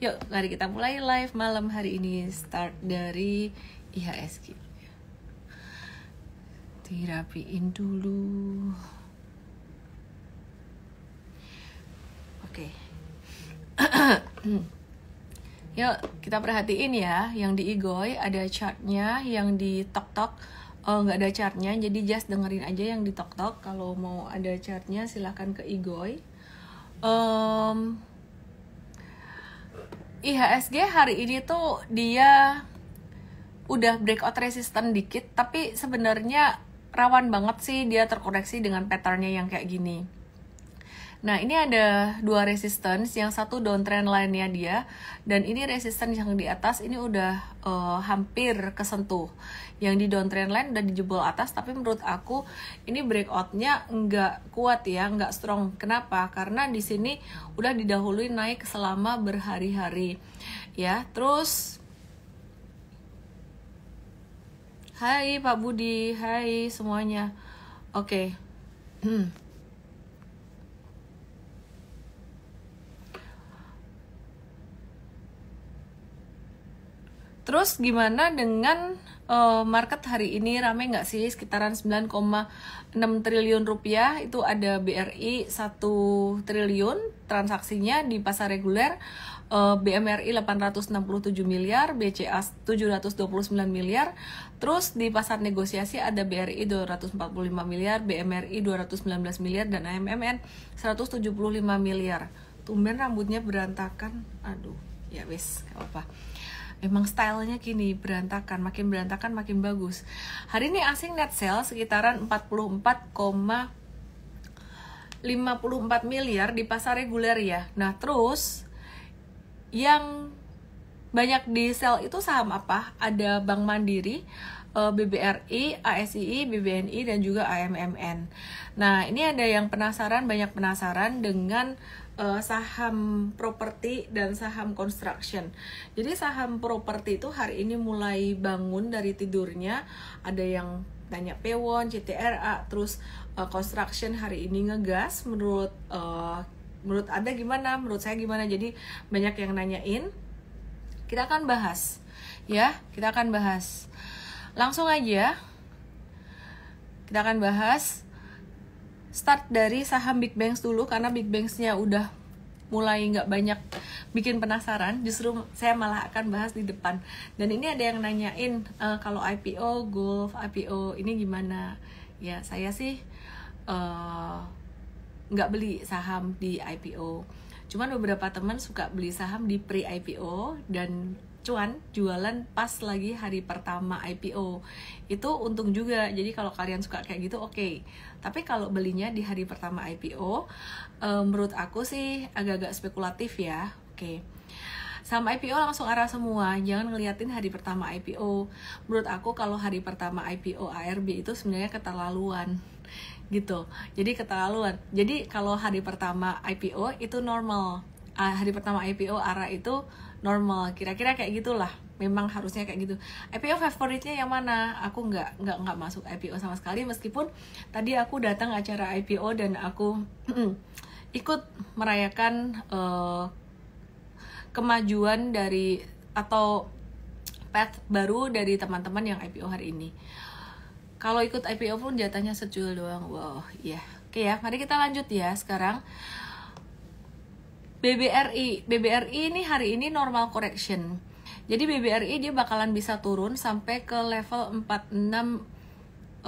Yuk, mari kita mulai live malam hari ini. Start dari IHSG. Dirapiin dulu. Oke. Yuk, kita perhatiin ya. Yang di Igoy ada chartnya, yang di Tok-Tok nggak ada chartnya. Jadi just dengerin aja yang di Tok-Tok. Kalau mau ada chartnya silahkan ke Igoy. IHSG hari ini tuh dia udah breakout resistant dikit, tapi sebenarnya rawan banget sih dia terkoreksi dengan patternnya yang kayak gini. Nah, ini ada dua resistance, yang satu downtrend line-nya dia, dan ini resistance yang di atas ini udah hampir kesentuh. Yang di downtrend line udah dijebol atas, tapi menurut aku ini breakout-nya nggak kuat ya, nggak strong. Kenapa? Karena di sini udah didahului naik selama berhari-hari. Ya, terus hai Pak Budi, hai semuanya. Oke. Terus gimana dengan market hari ini, rame nggak sih? Sekitaran 9,6 triliun rupiah, itu ada BRI 1 triliun transaksinya di pasar reguler, BMRI 867 miliar, BCA 729 miliar, terus di pasar negosiasi ada BRI 245 miliar, BMRI 219 miliar, dan AMMN 175 miliar. Tumben rambutnya berantakan, aduh, ya wes, gak apa-apa. Memang stylenya gini, berantakan makin bagus. Hari ini asing net sale sekitaran 44,54 miliar di pasar reguler ya. Nah, terus yang banyak di sell itu saham apa? Ada Bank Mandiri, BBRI, ASII, BBNI, dan juga AMMN. Nah, ini ada yang banyak penasaran dengan saham properti dan saham construction. Jadi saham properti itu hari ini mulai bangun dari tidurnya. Ada yang tanya Pewon, CTRA, terus construction hari ini ngegas. Menurut Anda gimana? Menurut saya gimana? Jadi banyak yang nanyain. Kita akan bahas, ya. Kita akan bahas. Langsung aja. Kita akan bahas. Start dari saham Big Banks dulu, karena Big Banks-nya udah mulai nggak banyak bikin penasaran. Justru saya malah akan bahas di depan. Dan ini ada yang nanyain kalau IPO, Gulf, IPO ini gimana? Ya, saya sih nggak beli saham di IPO. Cuman beberapa teman suka beli saham di pre-IPO dan cuan jualan pas lagi hari pertama IPO. Itu untung juga. Jadi kalau kalian suka kayak gitu, oke. Tapi kalau belinya di hari pertama IPO, menurut aku sih agak-agak spekulatif ya. Oke. Saham IPO langsung arah semua, jangan ngeliatin hari pertama IPO. Menurut aku kalau hari pertama IPO ARB itu sebenarnya keterlaluan gitu. Jadi keterlaluan. Jadi kalau hari pertama IPO itu normal. Hari pertama IPO arah itu normal, kira-kira kayak gitulah. Memang harusnya kayak gitu. IPO favoritnya yang mana? Aku nggak masuk IPO sama sekali, meskipun tadi aku datang acara IPO dan aku ikut merayakan kemajuan dari atau path baru dari teman-teman yang IPO hari ini. Kalau ikut IPO pun jatahnya sejual doang. Wow, iya. Oke ya, mari kita lanjut ya sekarang. BBRI ini hari ini normal correction. Jadi BBRI dia bakalan bisa turun sampai ke level 4630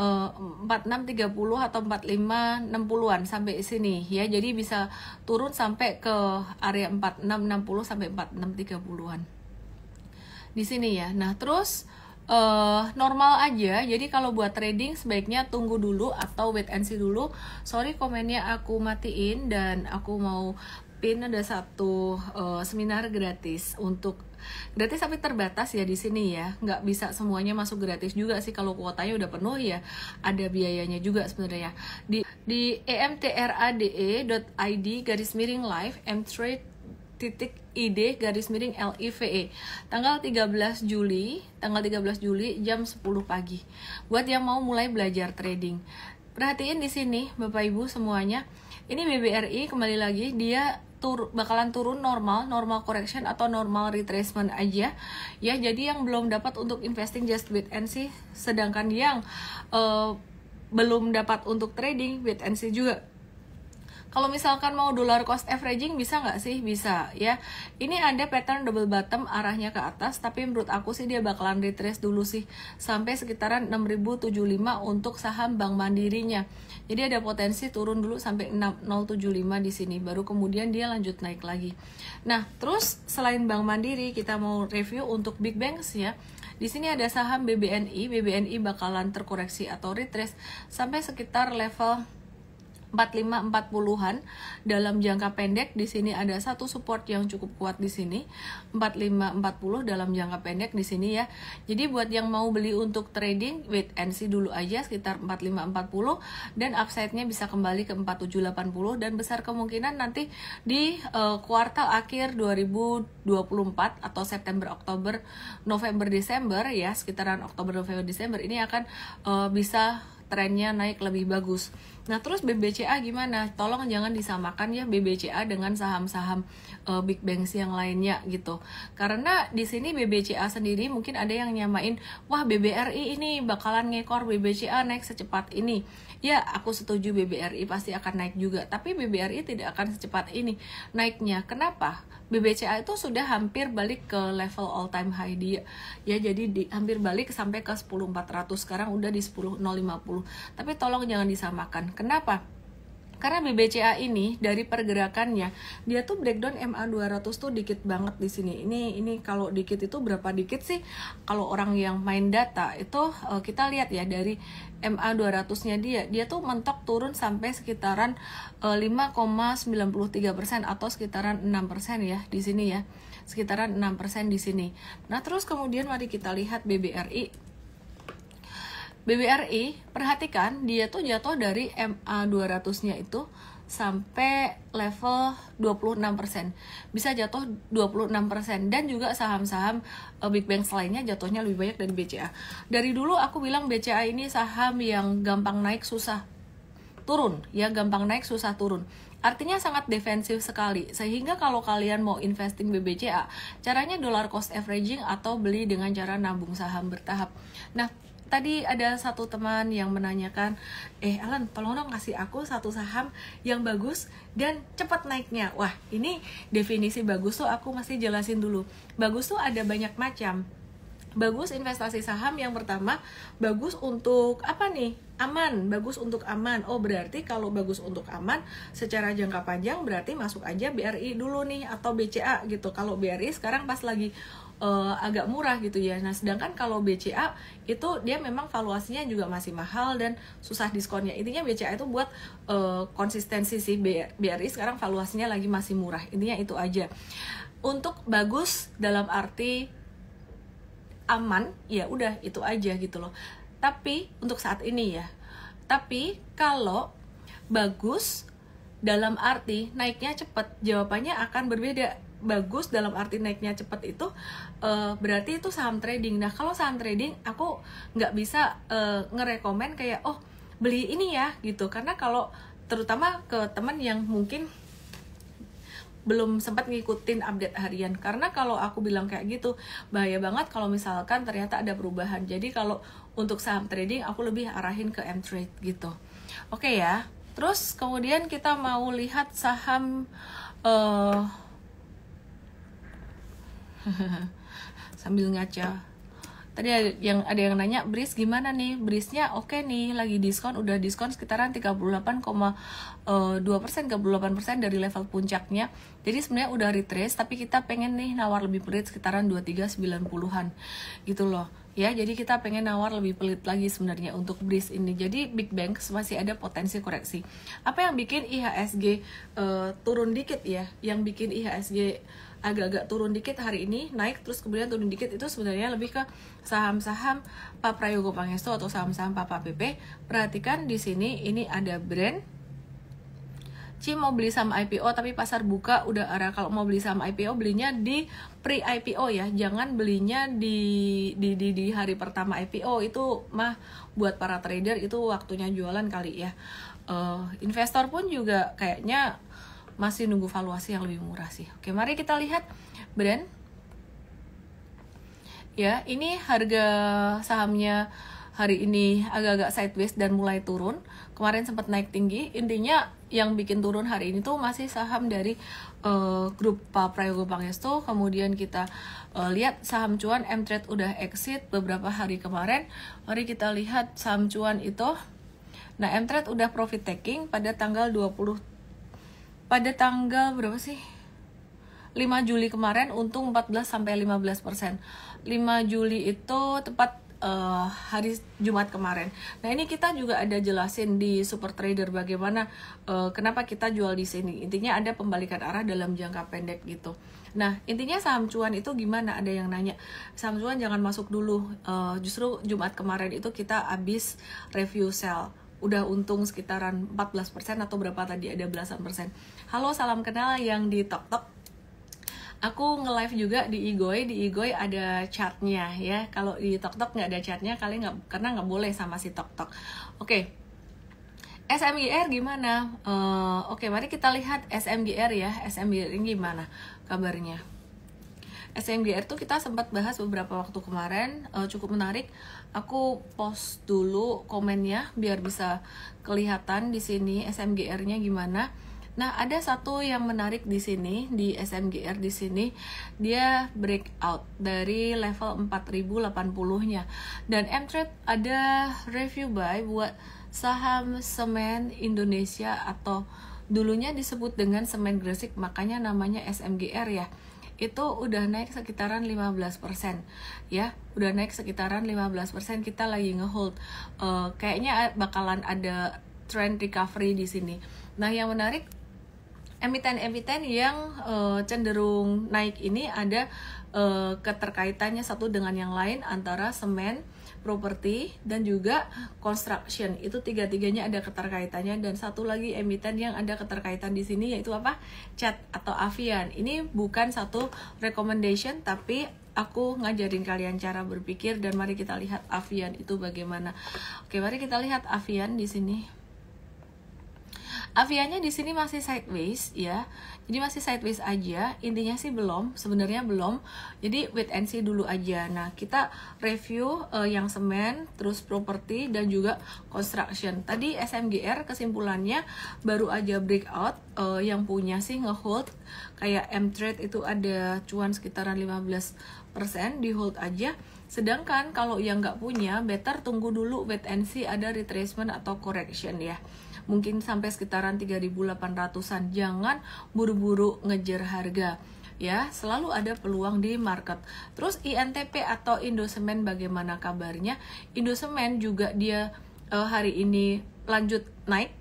atau 4560-an sampai sini ya. Jadi bisa turun sampai ke area 4660 sampai 4630-an. Di sini ya. Nah, terus normal aja. Jadi kalau buat trading sebaiknya tunggu dulu atau wait and see dulu. Sorry komennya aku matiin, dan aku mau pin ada satu seminar gratis tapi terbatas ya di sini ya, nggak bisa semuanya masuk gratis juga sih. Kalau kuotanya udah penuh ya ada biayanya juga sebenarnya. Di emtrade.id/live mtrade.id/live tanggal 13 Juli jam 10 pagi buat yang mau mulai belajar trading. Perhatiin di sini Bapak Ibu semuanya. Ini BBRI kembali lagi dia bakalan turun normal correction atau normal retracement aja ya. Jadi yang belum dapat untuk investing just wait and see, sedangkan yang belum dapat untuk trading wait and see juga. Kalau misalkan mau dollar cost averaging bisa nggak sih? Bisa ya. Ini ada pattern double bottom arahnya ke atas, tapi menurut aku sih dia bakalan retrace dulu sih sampai sekitaran 6075 untuk saham Bank Mandirinya. Jadi ada potensi turun dulu sampai 6075 di sini, baru kemudian dia lanjut naik lagi. Nah, terus selain Bank Mandiri kita mau review untuk big banks ya. Di sini ada saham BBNI. BBNI bakalan terkoreksi atau retrace sampai sekitar level 45-40-an dalam jangka pendek. Di sini ada satu support yang cukup kuat di sini 45-40 dalam jangka pendek di sini ya. Jadi buat yang mau beli untuk trading wait and see dulu aja sekitar 45-40, dan upside-nya bisa kembali ke 47-80, dan besar kemungkinan nanti di kuartal akhir 2024 atau September, Oktober, November, Desember ya, sekitaran Oktober, November, Desember ini akan bisa trennya naik lebih bagus. Nah, terus BBCA gimana? Tolong jangan disamakan ya BBCA dengan saham-saham big banks yang lainnya gitu. Karena di sini BBCA sendiri mungkin ada yang nyamain, wah BBRI ini bakalan ngekor BBCA naik secepat ini. Ya, aku setuju BBRI pasti akan naik juga, tapi BBRI tidak akan secepat ini naiknya. Kenapa? BBCA itu sudah hampir balik ke level all time high dia. Ya, jadi hampir balik sampai ke 10.400. Sekarang udah di 10.050. Tapi tolong jangan disamakan. Kenapa? Karena BBCA ini dari pergerakannya dia tuh breakdown MA200 tuh dikit banget di sini. Ini kalau dikit itu berapa dikit sih? Kalau orang yang main data itu kita lihat ya dari MA200-nya dia tuh mentok turun sampai sekitaran 5,93% atau sekitaran 6% ya di sini ya. Sekitaran 6% di sini. Nah, terus kemudian mari kita lihat BBRI. BBRI, perhatikan dia tuh jatuh dari MA200-nya itu sampai level 26%. Bisa jatuh 26%, dan juga saham-saham big bank lainnya jatuhnya lebih banyak dari BCA. Dari dulu aku bilang BCA ini saham yang gampang naik susah turun, ya gampang naik susah turun. Artinya sangat defensif sekali. Sehingga kalau kalian mau investing BBCA, caranya dollar cost averaging atau beli dengan cara nabung saham bertahap. Nah, tadi ada satu teman yang menanyakan, Alan, tolong dong kasih aku satu saham yang bagus dan cepat naiknya. Wah, ini definisi bagus tuh aku masih jelasin dulu. Bagus tuh ada banyak macam. Bagus investasi saham yang pertama, bagus untuk apa nih? Aman, bagus untuk aman. Oh, berarti kalau bagus untuk aman secara jangka panjang berarti masuk aja BRI dulu nih atau BCA gitu. Kalau BRI sekarang pas lagi agak murah gitu ya. Nah, sedangkan kalau BCA itu dia memang valuasinya juga masih mahal dan susah diskonnya. Intinya BCA itu buat konsistensi sih. BRI sekarang valuasinya lagi masih murah. Intinya itu aja. Untuk bagus dalam arti aman, ya udah itu aja gitu loh. Tapi untuk saat ini ya. Tapi kalau bagus dalam arti naiknya cepat, jawabannya akan berbeda. Bagus dalam arti naiknya cepat itu berarti itu saham trading. Nah, kalau saham trading aku nggak bisa ngerekomen kayak beli ini ya gitu, karena kalau terutama ke teman yang mungkin belum sempat ngikutin update harian, karena kalau aku bilang kayak gitu bahaya banget kalau misalkan ternyata ada perubahan. Jadi kalau untuk saham trading aku lebih arahin ke M-Trade gitu. Oke ya. Terus kemudian kita mau lihat saham sambil ngaca. Tadi ada yang nanya Breeze gimana nih? Breeze-nya oke nih, lagi diskon, udah diskon sekitaran 38,2%, 38% dari level puncaknya. Jadi sebenarnya udah retrace, tapi kita pengen nih nawar lebih pelit sekitaran 2390-an gitu loh. Ya, jadi kita pengen nawar lebih pelit lagi sebenarnya untuk Breeze ini. Jadi big bank masih ada potensi koreksi. Apa yang bikin IHSG turun dikit ya? Yang bikin IHSG agak-agak turun dikit hari ini, naik terus kemudian turun dikit, itu sebenarnya lebih ke saham-saham Pak Prayogo Pangestu atau saham-saham Papa PP. Perhatikan di sini ini ada brand Ci mau beli saham IPO tapi pasar buka udah arah. Kalau mau beli saham IPO belinya di pre-IPO ya, jangan belinya di hari pertama IPO. Itu mah buat para trader itu waktunya jualan kali ya. Investor pun juga kayaknya masih nunggu valuasi yang lebih murah sih. Oke, mari kita lihat brand. Ya, ini harga sahamnya hari ini agak-agak sideways dan mulai turun. Kemarin sempat naik tinggi. Intinya yang bikin turun hari ini tuh masih saham dari grup Pak Prayogo Pangestu. Kemudian kita lihat saham cuan M-Trade udah exit beberapa hari kemarin. Mari kita lihat saham cuan itu. Nah, M-Trade udah profit taking pada tanggal 20. Pada tanggal berapa sih? 5 Juli kemarin untung 14-15%. 5 Juli itu tepat hari Jumat kemarin. Nah, ini kita juga ada jelasin di Super Trader bagaimana kenapa kita jual di sini. Intinya ada pembalikan arah dalam jangka pendek gitu. Nah, intinya saham cuan itu gimana? Ada yang nanya, saham cuan jangan masuk dulu. Justru Jumat kemarin itu kita habis review sell. Udah untung sekitaran 14% atau berapa tadi, ada belasan persen. Halo, salam kenal yang di TokTok. Aku nge-live juga di Igoi. Di Igoi ada chartnya ya. Kalau di TokTok nggak ada chartnya, karena nggak boleh sama si TokTok. Oke. SMGR gimana? Oke, mari kita lihat SMGR ya. SMGR ini gimana kabarnya? SMGR tuh kita sempat bahas beberapa waktu kemarin, cukup menarik. Aku post dulu komennya biar bisa kelihatan di sini SMGR-nya gimana. Nah, ada satu yang menarik di sini, di SMGR di sini, dia breakout dari level 4080-nya. Dan M-Trade ada review buy buat saham semen Indonesia atau dulunya disebut dengan semen Gresik, makanya namanya SMGR ya. Itu udah naik sekitaran 15% ya, udah naik sekitaran 15%. Kita lagi ngehold, kayaknya bakalan ada trend recovery di sini. Nah, yang menarik, emiten-emiten yang cenderung naik ini ada keterkaitannya satu dengan yang lain, antara semen, properti, dan juga construction. Itu tiga-tiganya ada keterkaitannya. Dan satu lagi emiten yang ada keterkaitan di sini yaitu apa? CAT atau Avian. Ini bukan satu recommendation, tapi aku ngajarin kalian cara berpikir. Dan mari kita lihat Avian itu bagaimana. Oke, mari kita lihat Avian di sini. Aviannya di sini masih sideways ya. Jadi masih sideways aja. Intinya sih sebenarnya belum. Jadi wait and see dulu aja. Nah, kita review yang semen, terus properti, dan juga construction. Tadi SMGR kesimpulannya baru aja breakout, yang punya sih ngehold. Kayak M-Trade itu ada cuan sekitaran 15%, di hold aja. Sedangkan kalau yang nggak punya, better tunggu dulu, wait and see ada retracement atau correction ya. Mungkin sampai sekitaran 3.800-an. Jangan buru-buru ngejar harga ya, selalu ada peluang di market. Terus INTP atau Indosemen bagaimana kabarnya? Indosemen juga dia hari ini lanjut naik.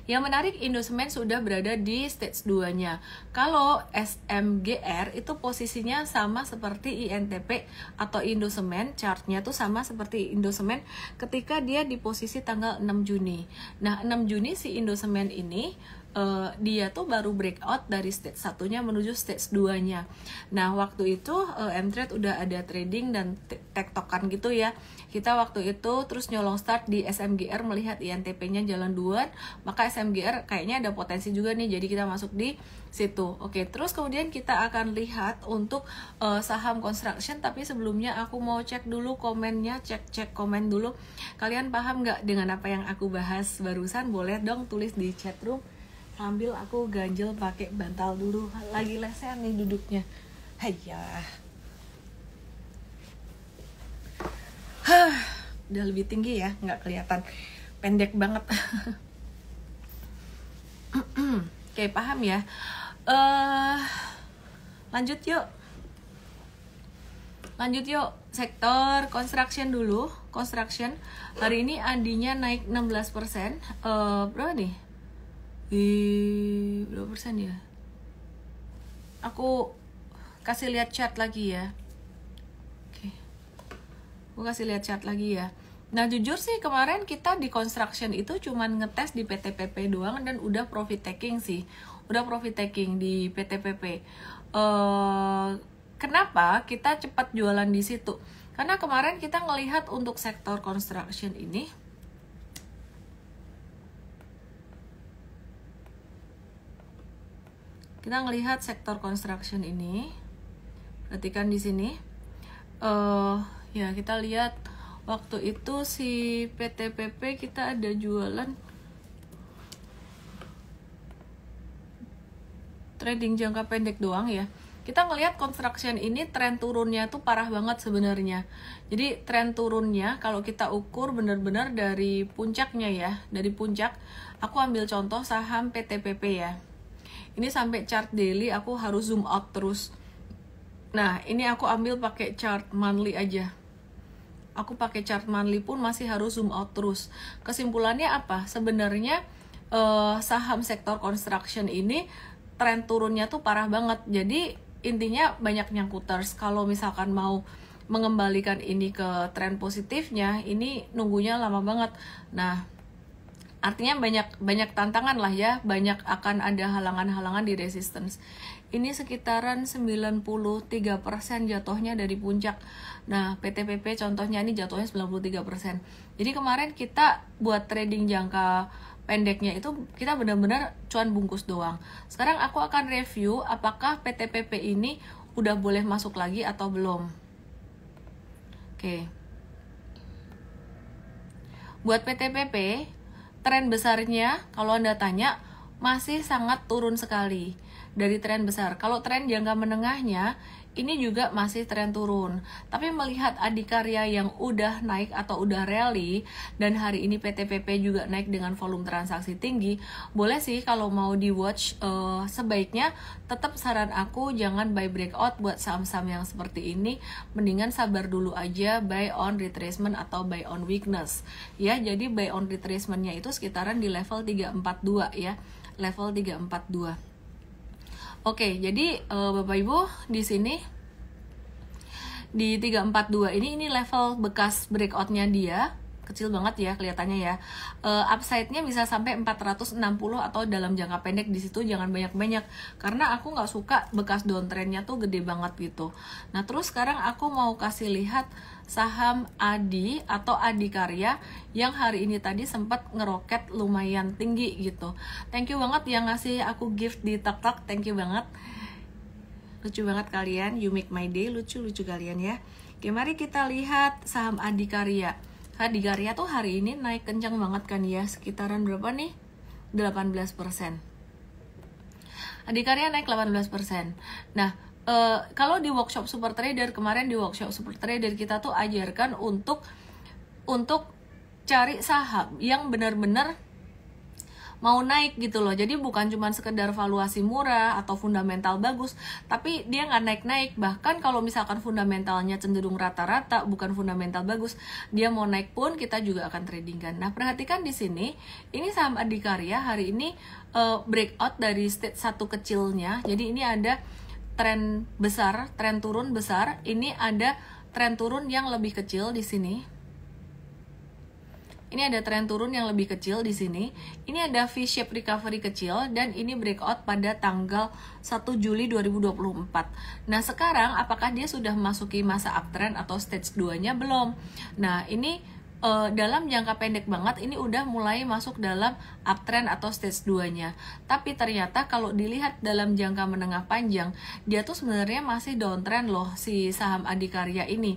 Yang menarik, Indosemen sudah berada di stage 2-nya. Kalau SMGR itu posisinya sama seperti INTP atau Indosemen, chartnya tuh sama seperti Indosemen ketika dia di posisi tanggal 6 Juni. Nah, 6 Juni si Indosemen ini dia tuh baru breakout dari stage 1-nya menuju stage 2-nya. Nah, waktu itu M-Trade udah ada trading dan tektokan gitu ya. Kita waktu itu terus nyolong start di SMGR melihat INTP-nya jalan duluan, maka SMGR kayaknya ada potensi juga nih, jadi kita masuk di situ. Oke, terus kemudian kita akan lihat untuk saham construction, tapi sebelumnya aku mau cek dulu komennya, cek komen dulu. Kalian paham nggak dengan apa yang aku bahas barusan? Boleh dong tulis di chat room. Sambil aku ganjel pakai bantal dulu, lagi lesehan nih duduknya. Hayya. Udah lebih tinggi ya, nggak kelihatan, pendek banget. Oke, paham ya. Lanjut yuk, sektor construction dulu. Construction hari ini Andinya naik 16%. Berapa nih? Berapa persen ya? Aku kasih lihat chart lagi ya. Oke, aku kasih lihat chart lagi ya. Nah, jujur sih kemarin kita di construction itu cuman ngetes di PTPP doang dan udah profit taking sih. Udah profit taking di PTPP. Kenapa kita cepat jualan di situ? Karena kemarin kita ngelihat untuk sektor construction ini Kita ngelihat sektor construction ini. Perhatikan di sini. Ya, kita lihat waktu itu si PTPP kita ada jualan trading jangka pendek doang ya. Kita ngelihat construction ini tren turunnya tuh parah banget sebenarnya. Jadi tren turunnya kalau kita ukur benar-benar dari puncaknya ya, dari puncak. Aku ambil contoh saham PTPP ya. Ini sampai chart daily aku harus zoom out terus. Nah, ini aku ambil pakai chart monthly aja. Aku pakai chart monthly pun masih harus zoom out terus. Kesimpulannya apa? Sebenarnya saham sektor construction ini tren turunnya tuh parah banget. Jadi intinya banyak nyangkuters. Kalau misalkan mau mengembalikan ini ke tren positifnya, ini nunggunya lama banget. Nah, artinya banyak tantangan lah ya, banyak akan ada halangan-halangan di resistance. Ini sekitaran 93% jatuhnya dari puncak. Nah, PTPP contohnya ini jatuhnya 93%. Jadi kemarin kita buat trading jangka pendeknya itu kita benar-benar cuan bungkus doang. Sekarang aku akan review apakah PTPP ini udah boleh masuk lagi atau belum. Oke. Buat PTPP, tren besarnya kalau Anda tanya masih sangat turun sekali dari tren besar. Kalau tren jangka menengahnya ini juga masih tren turun. Tapi melihat adikarya yang udah naik atau udah rally dan hari ini PTPP juga naik dengan volume transaksi tinggi, boleh sih kalau mau di watch. Sebaiknya tetap saran aku jangan buy breakout buat saham-saham yang seperti ini, mendingan sabar dulu aja, buy on retracement atau buy on weakness ya. Jadi buy on retracementnya itu sekitaran di level 342 ya, level 342. Oke, jadi Bapak Ibu di sini di 342 ini level bekas breakoutnya dia, kecil banget ya kelihatannya ya. Upside-nya bisa sampai 460 atau dalam jangka pendek di situ jangan banyak-banyak karena aku nggak suka bekas downtrend-nya tuh gede banget gitu. Nah, terus sekarang aku mau kasih lihat saham Adi atau Adikarya yang hari ini tadi sempat ngeroket lumayan tinggi gitu. Thank you banget yang ngasih aku gift di TikTok, thank you banget. Lucu banget kalian, you make my day, lucu-lucu kalian ya. Oke, mari kita lihat saham Adikarya. Adikarya tuh hari ini naik kencang banget kan ya, sekitaran berapa nih? 18%. Adikarya naik 18%. Nah, kalau di workshop Super Trader kemarin, di workshop Super Trader kita tuh ajarkan untuk cari saham yang benar-benar mau naik gitu loh. Jadi bukan cuma sekedar valuasi murah atau fundamental bagus, tapi dia nggak naik-naik. Bahkan kalau misalkan fundamentalnya cenderung rata-rata, bukan fundamental bagus, dia mau naik pun kita juga akan tradingkan. Nah, perhatikan di sini, ini saham Adikarya hari ini breakout dari stage satu kecilnya. Jadi ini ada tren besar, tren turun besar. Ini ada tren turun yang lebih kecil di sini. Ini ada tren turun yang lebih kecil di sini. Ini ada V-shape recovery kecil dan ini breakout pada tanggal 1 Juli 2024. Nah, sekarang apakah dia sudah memasuki masa uptrend atau stage 2-nya? Belum. Nah, ini dalam jangka pendek banget ini udah mulai masuk dalam uptrend atau stage 2-nya. Tapi ternyata kalau dilihat dalam jangka menengah panjang, dia tuh sebenarnya masih downtrend loh si saham Adikarya ini.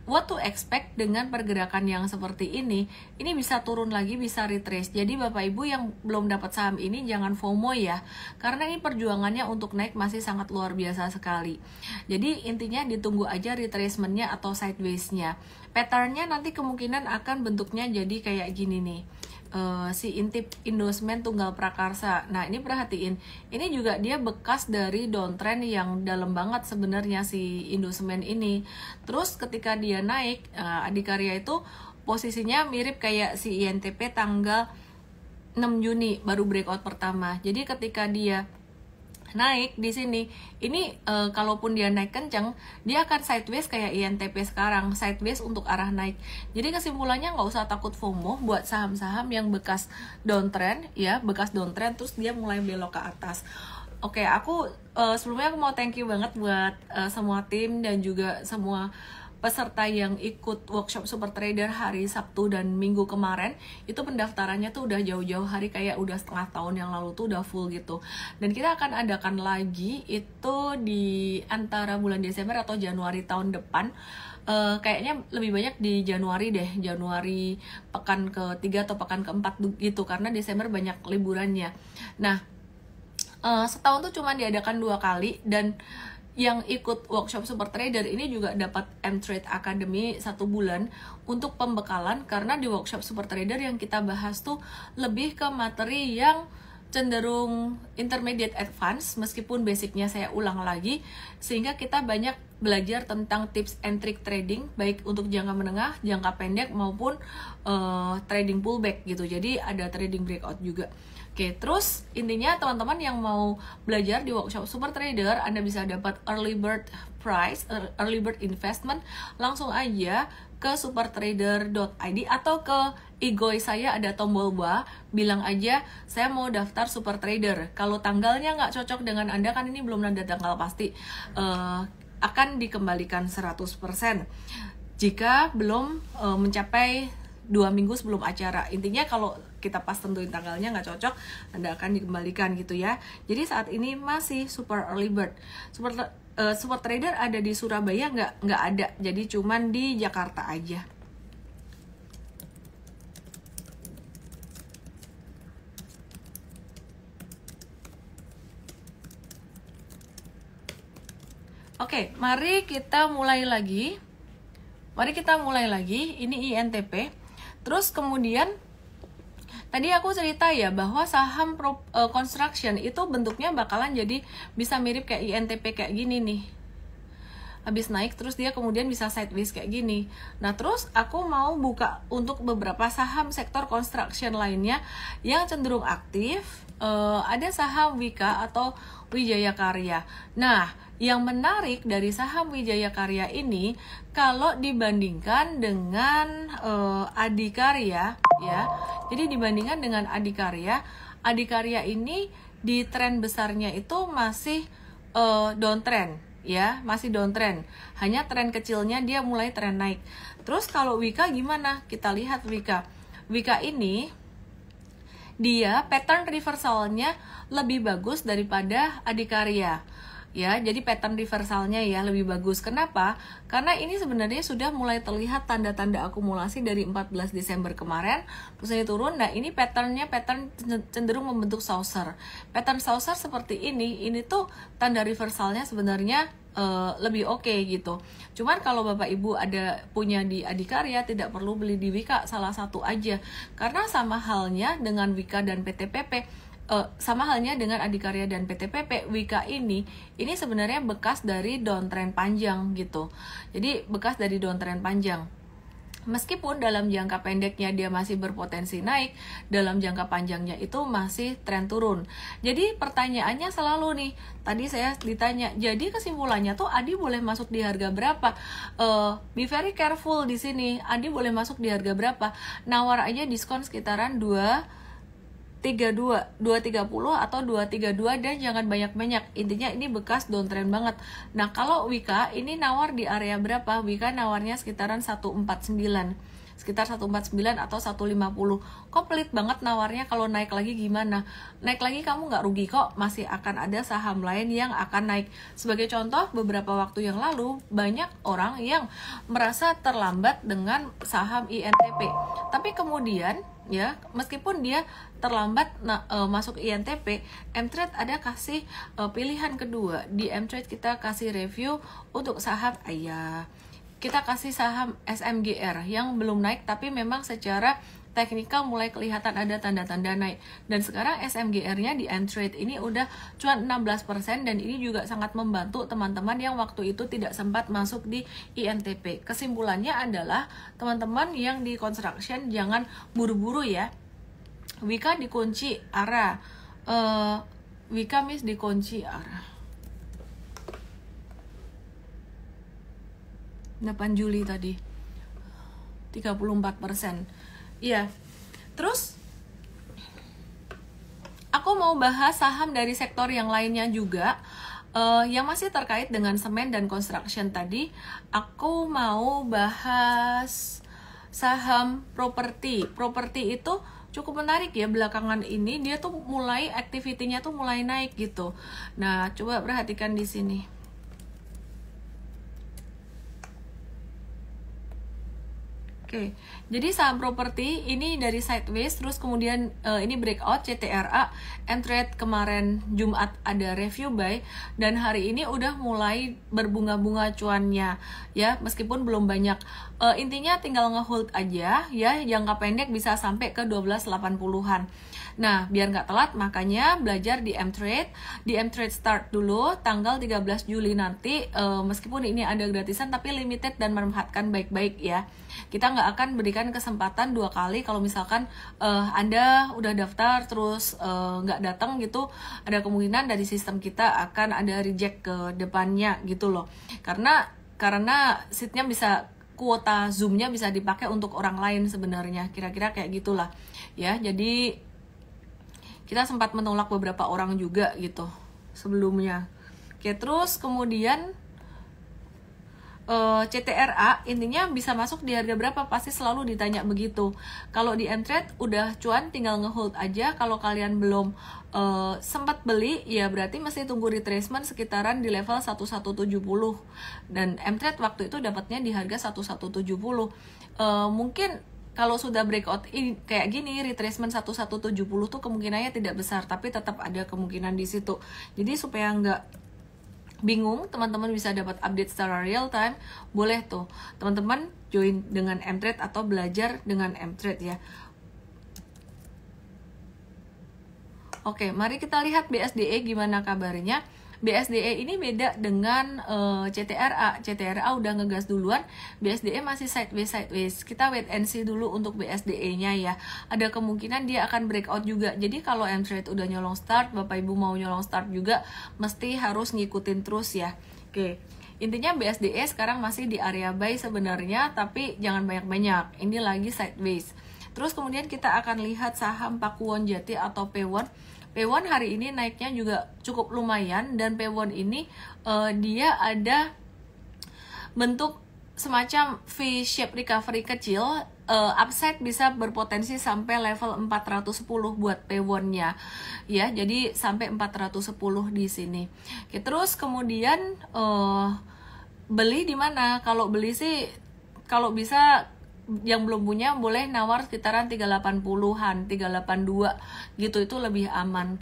What to expect dengan pergerakan yang seperti ini bisa turun lagi, bisa retrace. Jadi Bapak Ibu yang belum dapat saham ini jangan FOMO ya, karena ini perjuangannya untuk naik masih sangat luar biasa sekali. Jadi intinya ditunggu aja retracement-nya atau sideways-nya. Pattern-nya nanti kemungkinan akan bentuknya jadi kayak gini nih. Si Intip Indosmen Tunggal Prakarsa. Nah, ini perhatiin. Ini juga dia bekas dari downtrend yang dalam banget sebenarnya si Indosmen ini. Terus ketika dia naik, Adikarya itu posisinya mirip kayak si INTP tanggal 6 Juni baru breakout pertama. Jadi ketika dia naik di sini, ini kalaupun dia naik kencang, dia akan sideways kayak INTP sekarang, sideways untuk arah naik. Jadi kesimpulannya nggak usah takut FOMO buat saham-saham yang bekas downtrend ya, bekas downtrend terus dia mulai belok ke atas. Oke, aku sebelumnya aku mau thank you banget buat semua tim dan juga semua peserta yang ikut workshop super trader hari Sabtu dan Minggu kemarin itu pendaftarannya tuh udah jauh-jauh hari, kayak udah setengah tahun yang lalu tuh udah full gitu. Dan kita akan adakan lagi itu di antara bulan Desember atau Januari tahun depan. Kayaknya lebih banyak di Januari deh, Januari pekan ke-3 atau pekan ke-4 gitu, karena Desember banyak liburannya. Nah, setahun tuh cuma diadakan 2 kali, dan yang ikut workshop super trader ini juga dapat M-Trade Academy 1 bulan untuk pembekalan, karena di workshop super trader yang kita bahas tuh lebih ke materi yang cenderung intermediate advance, meskipun basicnya saya ulang lagi, sehingga kita banyak belajar tentang tips and trick trading, baik untuk jangka menengah, jangka pendek, maupun trading pullback gitu. Jadi ada trading breakout juga. Oke, terus intinya teman-teman yang mau belajar di workshop super trader, Anda bisa dapat early bird price, early bird investment, langsung aja ke supertrader.id atau ke Igoi saya, ada tombol bawah, bilang aja saya mau daftar super trader. Kalau tanggalnya nggak cocok dengan Anda, kan ini belum ada tanggal pasti, akan dikembalikan 100% jika belum mencapai 2 minggu sebelum acara. Intinya kalau kita pas tentuin tanggalnya nggak cocok, Anda akan dikembalikan gitu ya. Jadi saat ini masih super early bird. Super trader ada di Surabaya nggak ada, jadi cuman di Jakarta aja. Oke, mari kita mulai lagi. Ini INTP. Terus kemudian tadi aku cerita ya bahwa saham construction itu bentuknya bakalan jadi bisa mirip kayak INTP kayak gini nih. Habis naik terus dia kemudian bisa sideways kayak gini. Nah, terus aku mau buka untuk beberapa saham sektor construction lainnya yang cenderung aktif. Ada saham Wika atau Wijaya Karya. Nah, yang menarik dari saham Wijaya Karya ini, kalau dibandingkan dengan Adikarya ya. Jadi dibandingkan dengan Adikarya ini di tren besarnya itu masih downtrend ya, masih downtrend. Hanya tren kecilnya dia mulai tren naik. Terus kalau Wika gimana? Kita lihat Wika. Wika ini dia pattern reversalnya lebih bagus daripada Adikarya. Ya, jadi pattern reversalnya ya lebih bagus. Kenapa? Karena ini sebenarnya sudah mulai terlihat tanda-tanda akumulasi dari 14 Desember kemarin, terus ini turun. Nah, ini pattern cenderung membentuk saucer. Pattern saucer seperti ini tuh tanda reversalnya sebenarnya lebih oke gitu. Cuman kalau Bapak Ibu punya di Adikarya, tidak perlu beli di Wika, salah satu aja. Karena sama halnya dengan Wika dan PTPP, sama halnya dengan Adikarya dan PTPP, Wika ini sebenarnya bekas dari downtrend panjang gitu. Jadi bekas dari downtrend panjang. Meskipun dalam jangka pendeknya dia masih berpotensi naik, dalam jangka panjangnya itu masih tren turun. Jadi pertanyaannya selalu nih, tadi saya ditanya, jadi kesimpulannya tuh Adi boleh masuk di harga berapa? Be very careful di sini. Adi boleh masuk di harga berapa? Nawar aja diskon sekitaran 230 atau 232 dan jangan banyak-banyak. Intinya ini bekas downtrend banget. Nah, kalau Wika ini nawar di area berapa? Wika nawarnya sekitaran 149. Sekitar 149 atau 150. Kok pelit banget nawarnya, kalau naik lagi gimana? Naik lagi kamu nggak rugi kok, masih akan ada saham lain yang akan naik. Sebagai contoh, beberapa waktu yang lalu banyak orang yang merasa terlambat dengan saham INTP. Tapi kemudian ya, meskipun dia terlambat masuk INTP, M-Trade ada kasih pilihan kedua. Di M-Trade kita kasih review untuk saham kita kasih saham SMGR yang belum naik, tapi memang secara teknikal mulai kelihatan ada tanda-tanda naik. Dan sekarang SMGR-nya di M-Trade ini udah cuma 16%, dan ini juga sangat membantu teman-teman yang waktu itu tidak sempat masuk di INTP. Kesimpulannya adalah teman-teman yang di construction jangan buru-buru ya. Wika dikunci arah. Wika dikunci arah. 8 Juli tadi 34%. Iya. Terus aku mau bahas saham dari sektor yang lainnya juga. Yang masih terkait dengan semen dan construction tadi, aku mau bahas saham properti. Properti itu cukup menarik ya, belakangan ini dia tuh mulai aktivitinya tuh mulai naik gitu. Nah, coba perhatikan di sini. Oke, jadi saham properti ini dari sideways, terus kemudian ini breakout CTRA, M-Trade kemarin Jumat ada review buy, dan hari ini udah mulai berbunga-bunga cuannya ya, meskipun belum banyak. Intinya tinggal ngehold aja ya, jangka pendek bisa sampai ke 12.80-an. Nah, biar nggak telat, makanya belajar di M-Trade. Di M-Trade start dulu tanggal 13 Juli nanti, meskipun ini ada gratisan tapi limited dan memanfaatkan baik-baik ya. Kita nggak akan berikan kesempatan 2 kali. Kalau misalkan Anda udah daftar terus nggak datang gitu, ada kemungkinan dari sistem kita akan ada reject ke depannya gitu loh. Karena seatnya bisa, kuota Zoom-nya bisa dipakai untuk orang lain sebenarnya, kira-kira kayak gitulah ya. Jadi kita sempat menolak beberapa orang juga gitu sebelumnya. Oke, terus kemudian CTRA intinya bisa masuk di harga berapa, pasti selalu ditanya begitu. Kalau di M-Trade udah cuan tinggal ngehold aja. Kalau kalian belum sempat beli ya berarti masih tunggu retracement sekitaran di level 1170, dan M-Trade waktu itu dapatnya di harga 1170. Mungkin kalau sudah breakout kayak gini, retracement 1170 tuh kemungkinannya tidak besar, tapi tetap ada kemungkinan di situ. Jadi supaya nggak bingung, teman-teman bisa dapat update secara real time, boleh tuh teman-teman join dengan M-Trade atau belajar dengan M-Trade ya. Oke, mari kita lihat BSDE gimana kabarnya. BSDE ini beda dengan CTRA. CTRA udah ngegas duluan, BSDE masih sideways. Kita wait and see dulu untuk BSDE-nya ya. Ada kemungkinan dia akan breakout juga. Jadi kalau M-Trade udah nyolong start, Bapak Ibu mau nyolong start juga, mesti harus ngikutin terus ya. Oke. Intinya BSDE sekarang masih di area buy sebenarnya, tapi jangan banyak-banyak. Ini lagi sideways. Terus kemudian kita akan lihat saham Pakuwon Jati atau P1. P1 hari ini naiknya juga cukup lumayan, dan P1 ini dia ada bentuk semacam V-shape recovery kecil, upside bisa berpotensi sampai level 410 buat P1-nya ya. Jadi sampai 410 di sini. Oke, terus kemudian beli di mana? Kalau beli sih kalau bisa yang belum punya boleh nawar sekitaran 380-an, 382 gitu, itu lebih aman.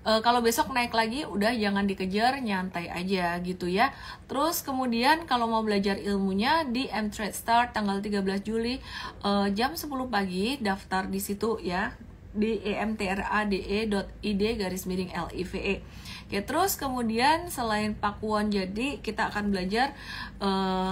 Kalau besok naik lagi udah jangan dikejar, nyantai aja gitu ya. Terus kemudian kalau mau belajar ilmunya di M-Trade Start tanggal 13 Juli jam 10 pagi, daftar di situ ya, di emtrade.id/live. Oke, terus kemudian selain Pakuwon jadi kita akan belajar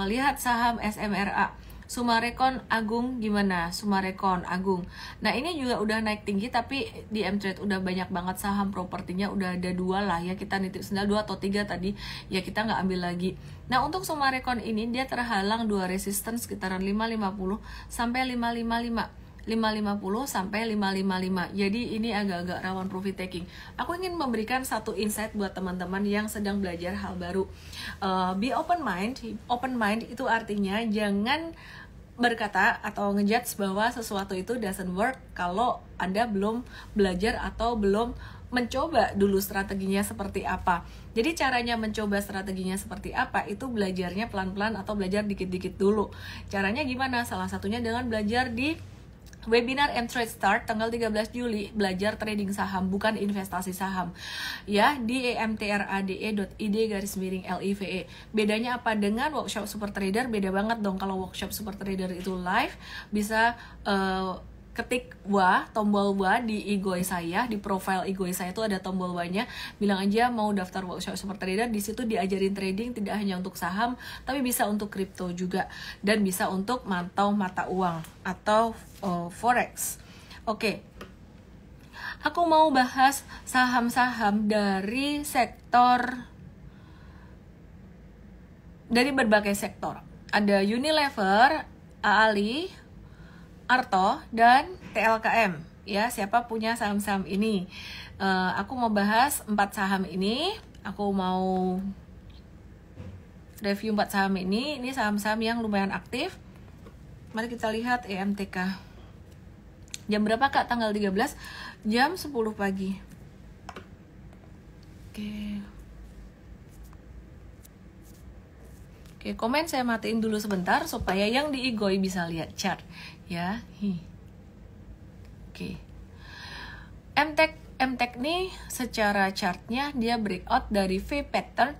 lihat saham SMRA. Sumarekon Agung gimana? Sumarekon Agung. Nah, ini juga udah naik tinggi, tapi di M-Trade udah banyak banget saham propertinya, udah ada 2 lah ya. Kita nitip sendal 2 atau 3 tadi, ya kita nggak ambil lagi. Nah, untuk Sumarekon ini dia terhalang 2 resistance sekitaran 550 sampai 555. 550 sampai 555. Jadi ini agak-agak rawan profit taking. Aku ingin memberikan satu insight buat teman-teman yang sedang belajar hal baru. Be open mind. Open mind itu artinya jangan berkata atau ngejudge bahwa sesuatu itu doesn't work kalau Anda belum belajar atau belum mencoba dulu strateginya seperti apa. Jadi caranya mencoba strateginya seperti apa itu belajarnya pelan-pelan atau belajar dikit-dikit dulu. Caranya gimana? Salah satunya dengan belajar di webinar M-Trade Start tanggal 13 Juli, belajar trading saham, bukan investasi saham ya, di emtrade.id/live. Bedanya apa dengan workshop super trader? Beda banget dong. Kalau workshop super trader itu live, bisa ketik tombol wa di Igoi saya, di profile Igoi saya itu ada tombol wa-nya, bilang aja mau daftar workshop super trader. Di situ diajarin trading tidak hanya untuk saham, tapi bisa untuk kripto juga, dan bisa untuk mantau mata uang atau forex. Oke. Aku mau bahas saham-saham dari berbagai sektor. Ada Unilever, Ali, Arto, dan TLKM ya. Siapa punya saham-saham ini? Aku mau bahas 4 saham ini. aku mau review 4 saham ini saham-saham yang lumayan aktif. Mari kita lihat EMTK. Jam berapa Kak? Tanggal 13 jam 10 pagi. Oke, komen saya matiin dulu sebentar supaya yang di Igoi bisa lihat chart ya. Oke. MTech nih secara chartnya dia breakout dari V pattern.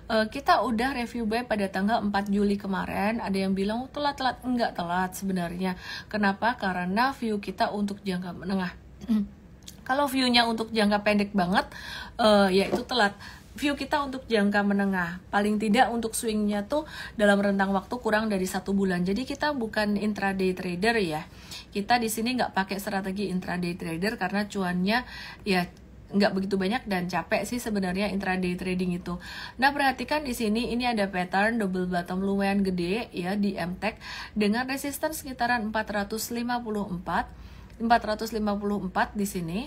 Kita udah review buy pada tanggal 4 Juli kemarin. Ada yang bilang telat-telat, enggak telat sebenarnya. Kenapa? Karena view kita untuk jangka menengah. Kalau view-nya untuk jangka pendek banget, ya itu telat. View kita untuk jangka menengah, paling tidak untuk swingnya tuh dalam rentang waktu kurang dari 1 bulan. Jadi kita bukan intraday trader ya. Kita di sini nggak pakai strategi intraday trader karena cuannya ya nggak begitu banyak dan capek sih sebenarnya intraday trading itu. Nah, perhatikan di sini ini ada pattern double bottom lumayan gede ya di MTech dengan resistance sekitaran 454 di sini.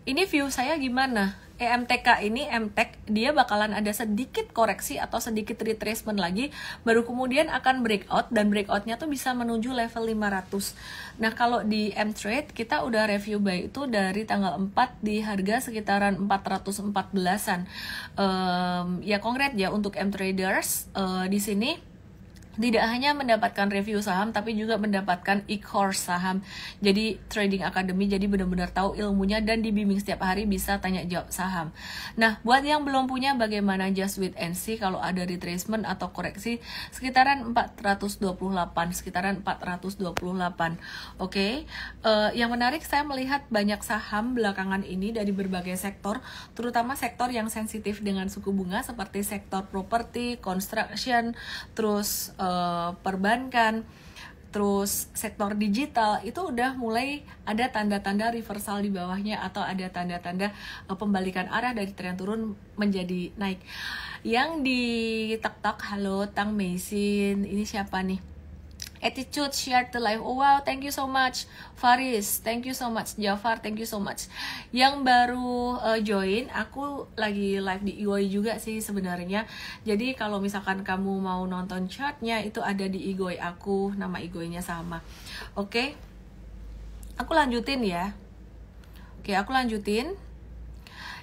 Ini view saya gimana? EMTK ini, MTech, dia bakalan ada sedikit koreksi atau sedikit retracement lagi, baru kemudian akan breakout, dan breakoutnya tuh bisa menuju level 500. Nah, kalau di M-Trade, kita udah review buy itu dari tanggal 4 di harga sekitaran 414-an. Ya, konkret ya untuk M-Traders, di sini tidak hanya mendapatkan review saham, tapi juga mendapatkan e-course saham. Jadi trading academy, jadi benar-benar tahu ilmunya dan dibimbing setiap hari bisa tanya jawab saham. Nah, buat yang belum punya, bagaimana just wait and see kalau ada retracement atau koreksi sekitaran 428, Oke. Yang menarik, saya melihat banyak saham belakangan ini dari berbagai sektor, terutama sektor yang sensitif dengan suku bunga seperti sektor properti, construction, terus perbankan, terus sektor digital, itu udah mulai ada tanda-tanda reversal di bawahnya atau ada tanda-tanda pembalikan arah dari tren turun menjadi naik. Yang di TikTok, halo Tang Meisin, ini siapa nih? Attitude share to live. Oh wow, thank you so much Faris, thank you so much Jafar, thank you so much. Yang baru join, aku lagi live di Igoi juga sih sebenarnya. Jadi kalau misalkan kamu mau nonton chartnya, itu ada di Igoi aku, nama Igoinya sama. Oke, aku lanjutin ya. Aku lanjutin.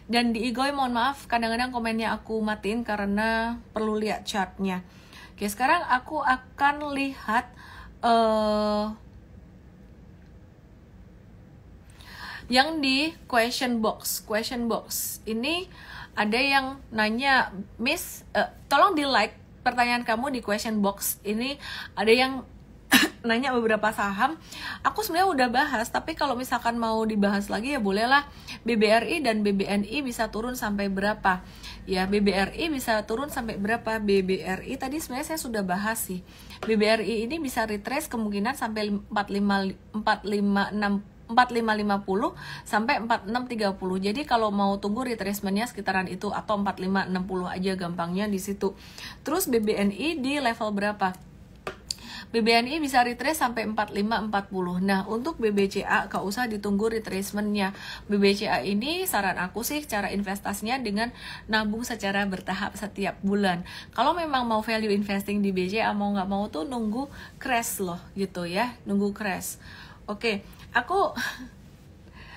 Dan di Igoi, mohon maaf, kadang-kadang komennya aku matiin karena perlu lihat chartnya. Oke, sekarang aku akan lihat yang di question box. Ini ada yang nanya, Miss, tolong di like pertanyaan kamu di question box. Ini ada yang nanya beberapa saham. Aku sebenarnya udah bahas, tapi kalau misalkan mau dibahas lagi ya bolehlah. BBRI dan BBNI bisa turun sampai berapa? Ya, BBRI bisa turun sampai berapa? BBRI tadi sebenarnya saya sudah bahas sih. BBRI ini bisa retrace kemungkinan sampai 4550 sampai 4630. Jadi kalau mau tunggu retracementnya sekitaran itu atau 4560 aja gampangnya di situ. Terus BBNI di level berapa? BBNI bisa retrace sampai 4540. Nah, untuk BBCA gak usah ditunggu retracementnya. BBCA ini saran aku sih cara investasinya dengan nabung secara bertahap setiap bulan. Kalau memang mau value investing di BCA, mau nggak mau tuh nunggu crash loh gitu ya, nunggu crash. Oke, aku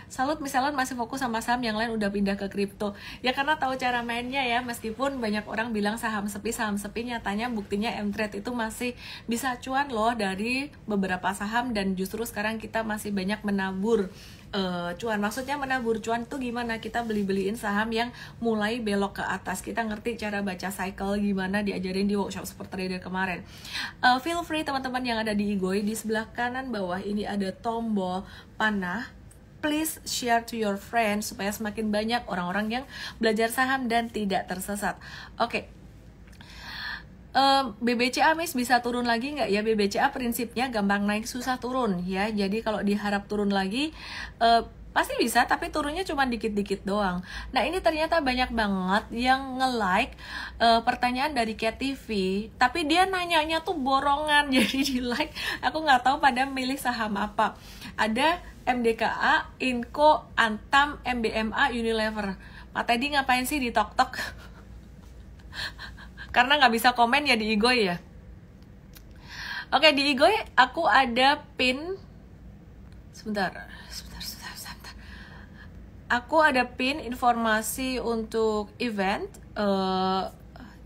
salut misalnya masih fokus sama saham, yang lain udah pindah ke kripto. Ya karena tahu cara mainnya ya, meskipun banyak orang bilang saham sepi, nyatanya buktinya M-Trade itu masih bisa cuan loh dari beberapa saham, dan justru sekarang kita masih banyak menabur cuan. Maksudnya menabur cuan tuh gimana? Kita beliin saham yang mulai belok ke atas. Kita ngerti cara baca cycle gimana, diajarin di workshop Super Trader kemarin. Feel free teman-teman yang ada di Igoi, di sebelah kanan bawah ini ada tombol panah. Please share to your friends supaya semakin banyak orang-orang yang belajar saham dan tidak tersesat. Oke. BBCA Miss bisa turun lagi nggak ya? BBCA prinsipnya gampang naik susah turun ya. Jadi kalau diharap turun lagi, Pasti bisa, tapi turunnya cuma dikit-dikit doang. Nah, ini ternyata banyak banget yang nge-like pertanyaan dari Cat TV, tapi dia nanyanya tuh borongan. Jadi di like, aku nggak tahu pada milih saham apa. Ada MDKA, Inco, Antam, MBMA, Unilever. Pak Teddy ngapain sih di tok-tok? Karena nggak bisa komen ya di Igoy ya. Oke, di Igoy aku ada pin. Sebentar. Aku ada pin informasi untuk event.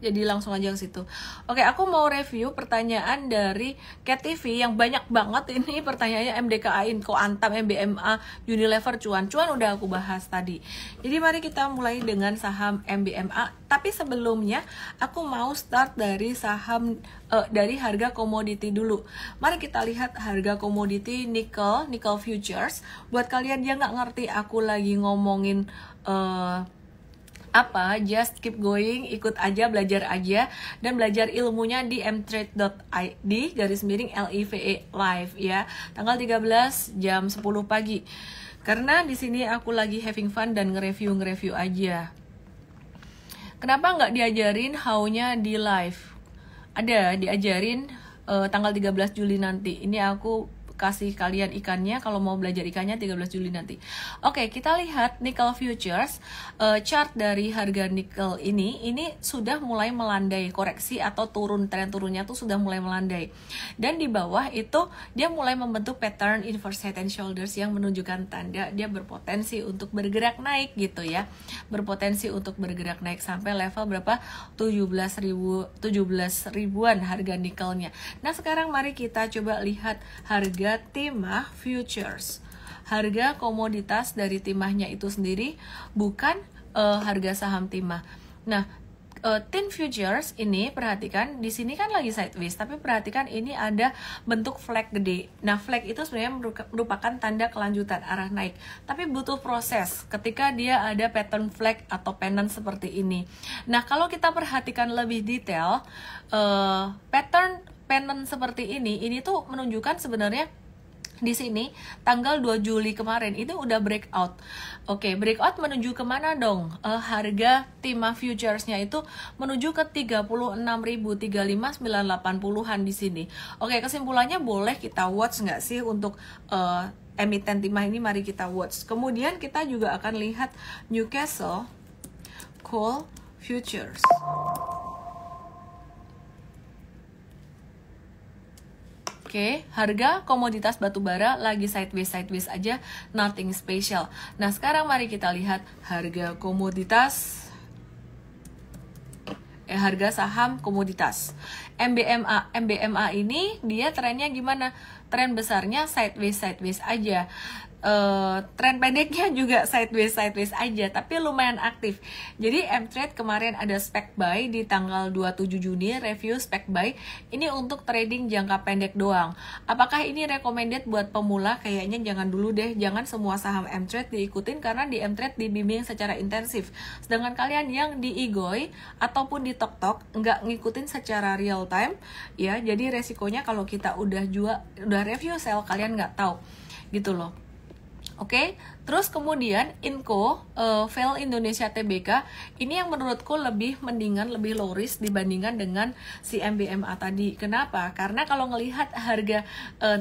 Jadi langsung aja ke situ. Oke, aku mau review pertanyaan dari Cat TV yang banyak banget ini pertanyaannya. MDKA, Inco, Antam, MBMA, Unilever, Cuan udah aku bahas tadi. Jadi mari kita mulai dengan saham MBMA. Tapi sebelumnya aku mau start dari saham dari harga komoditi dulu. Mari kita lihat harga komoditi nickel futures. Buat kalian yang nggak ngerti aku lagi ngomongin apa, just keep going, ikut aja, belajar aja, dan belajar ilmunya di mtrade.id /LIVE live ya, tanggal 13 jam 10 pagi. Karena di sini aku lagi having fun dan nge-review aja. Kenapa nggak diajarin how-nya di live? Ada, diajarin tanggal 13 Juli nanti. Ini aku kasih kalian ikannya kalau mau belajar ikannya 13 Juli nanti. Oke, kita lihat nickel futures. Chart dari harga nickel ini sudah mulai melandai, koreksi atau tren turunnya tuh sudah mulai melandai. Dan di bawah itu dia mulai membentuk pattern inverse head and shoulders yang menunjukkan tanda dia berpotensi untuk bergerak naik gitu ya. Berpotensi untuk bergerak naik sampai level berapa? 17 ribuan harga nikelnya. Nah, sekarang mari kita coba lihat harga timah futures. Harga komoditas dari timahnya itu sendiri, bukan harga saham timah. Nah, tin futures ini perhatikan di sini kan lagi sideways, tapi perhatikan ini ada bentuk flag gede. Nah, flag itu sebenarnya merupakan tanda kelanjutan arah naik, tapi butuh proses ketika dia ada pattern flag atau pennant seperti ini. Nah, kalau kita perhatikan lebih detail, pattern pennant seperti ini tuh menunjukkan sebenarnya di sini tanggal 2 Juli kemarin itu udah breakout. Oke, breakout menuju kemana dong? Harga timah futuresnya itu menuju ke 36.035.980-an di sini. Oke, kesimpulannya boleh kita watch nggak sih untuk emiten timah ini? Mari kita watch. Kemudian kita juga akan lihat Newcastle Coal Futures. Oke, harga komoditas batubara lagi sideways aja, nothing special. Nah, sekarang mari kita lihat harga komoditas, harga saham komoditas. MBMA ini dia trennya gimana? Tren besarnya sideways aja. Tren pendeknya juga sideways aja, tapi lumayan aktif. Jadi mtrade kemarin ada spec buy di tanggal 27 Juni, review spec buy ini untuk trading jangka pendek doang. Apakah ini recommended buat pemula? Kayaknya jangan dulu deh. Jangan semua saham mtrade diikutin, karena di mtrade dibimbing secara intensif. Sedangkan kalian yang di Igoy ataupun di tok-tok nggak ngikutin secara real time ya, jadi resikonya kalau kita udah review sell, kalian nggak tahu gitu loh. Oke, terus kemudian Inco, Vel Indonesia Tbk, ini yang menurutku lebih mendingan, lebih low risk dibandingkan dengan si MBMA tadi. Kenapa? Karena kalau ngelihat harga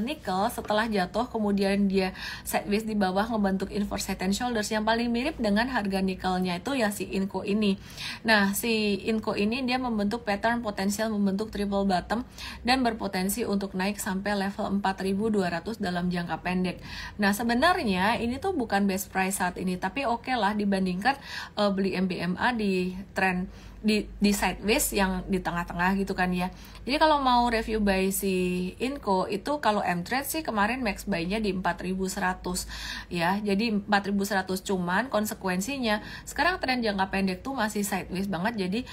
nikel setelah jatuh, kemudian dia sideways di bawah ngebentuk inverse head and shoulders, yang paling mirip dengan harga nikelnya itu ya si Inco ini. Nah, si Inco ini dia membentuk pattern potensial, membentuk triple bottom, dan berpotensi untuk naik sampai level 4.200 dalam jangka pendek. Nah, sebenarnya ini tuh bukan best price saat ini, tapi oke lah dibandingkan beli MBMA di trend di sideways yang di tengah-tengah gitu kan ya. Jadi kalau mau review buy si Inco itu, kalau mtrade sih kemarin max buy-nya di 4.100 ya. Jadi 4.100, cuman konsekuensinya sekarang tren jangka pendek tuh masih sideways banget, jadi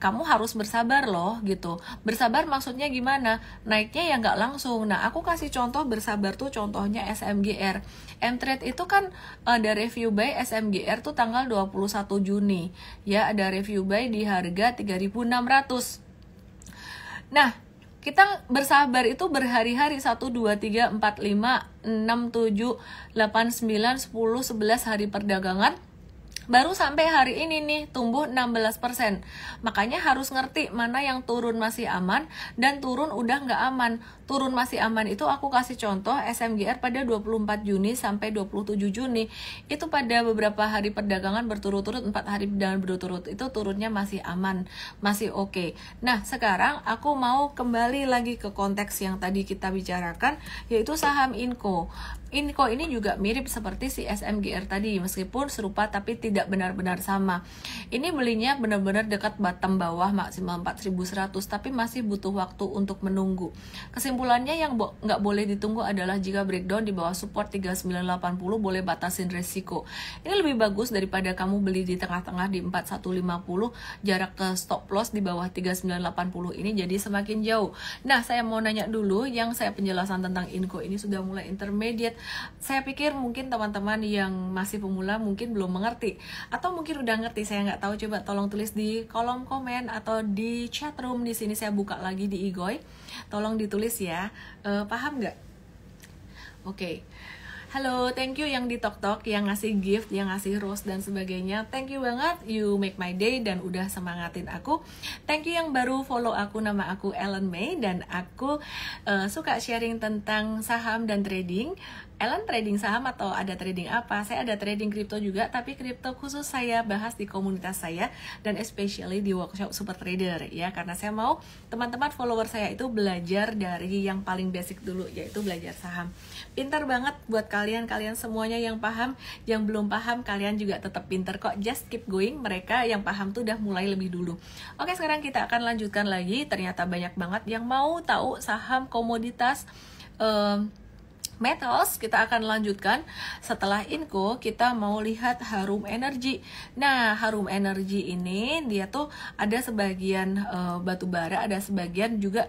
kamu harus bersabar loh gitu. Bersabar maksudnya gimana? Naiknya ya nggak langsung. Nah, aku kasih contoh bersabar tuh, contohnya SMGR. mtrade itu kan ada review buy SMGR tuh tanggal 21 Juni. Ya, ada review buy di harga 3.600. Nah, Kita bersabar itu berhari-hari, 1, 2, 3, 4, 5, 6, 7, 8, 9, 10, 11 hari perdagangan. Baru sampai hari ini nih tumbuh 16%. Makanya harus ngerti mana yang turun masih aman dan turun udah nggak aman. Turun masih aman itu aku kasih contoh SMGR pada 24 Juni sampai 27 Juni. Itu pada beberapa hari perdagangan berturut-turut, 4 hari perdagangan berturut-turut itu turunnya masih aman, masih oke. Nah sekarang aku mau kembali lagi ke konteks yang tadi kita bicarakan, yaitu saham Inco. Inco ini juga mirip seperti si SMGR tadi, meskipun serupa tapi tidak benar-benar sama. Ini belinya benar-benar dekat bottom bawah maksimal 4100, tapi masih butuh waktu untuk menunggu. Kesimpulannya yang nggak boleh ditunggu adalah jika breakdown di bawah support 3980 boleh batasin resiko. Ini lebih bagus daripada kamu beli di tengah-tengah di 4150, jarak ke stop loss di bawah 3980 ini jadi semakin jauh. Nah, saya mau nanya dulu, yang saya penjelasan tentang Inco ini sudah mulai intermediate. Saya pikir mungkin teman-teman yang masih pemula mungkin belum mengerti, atau mungkin udah ngerti, saya nggak tahu. Coba tolong tulis di kolom komen atau di chat room. Di sini saya buka lagi di Igoy, tolong ditulis ya. Paham nggak? Oke. Halo, thank you yang di TokTok, yang ngasih gift, yang ngasih rose dan sebagainya. Thank you banget, you make my day dan udah semangatin aku. Thank you yang baru follow aku, nama aku Ellen May dan aku suka sharing tentang saham dan trading. Ellen trading saham atau ada trading apa? Saya ada trading kripto juga, tapi kripto khusus saya bahas di komunitas saya dan especially di workshop Super Trader ya, karena saya mau teman-teman follower saya itu belajar dari yang paling basic dulu, yaitu belajar saham. Pintar banget buat kalian semuanya yang paham, yang belum paham kalian juga tetap pintar kok, just keep going. Mereka yang paham tuh udah mulai lebih dulu. Oke, sekarang kita akan lanjutkan lagi. Ternyata banyak banget yang mau tahu saham, komoditas, metals. Kita akan lanjutkan setelah Inco. Kita mau lihat Harum Energy. Nah, Harum Energy ini dia tuh ada sebagian batu bara, ada sebagian juga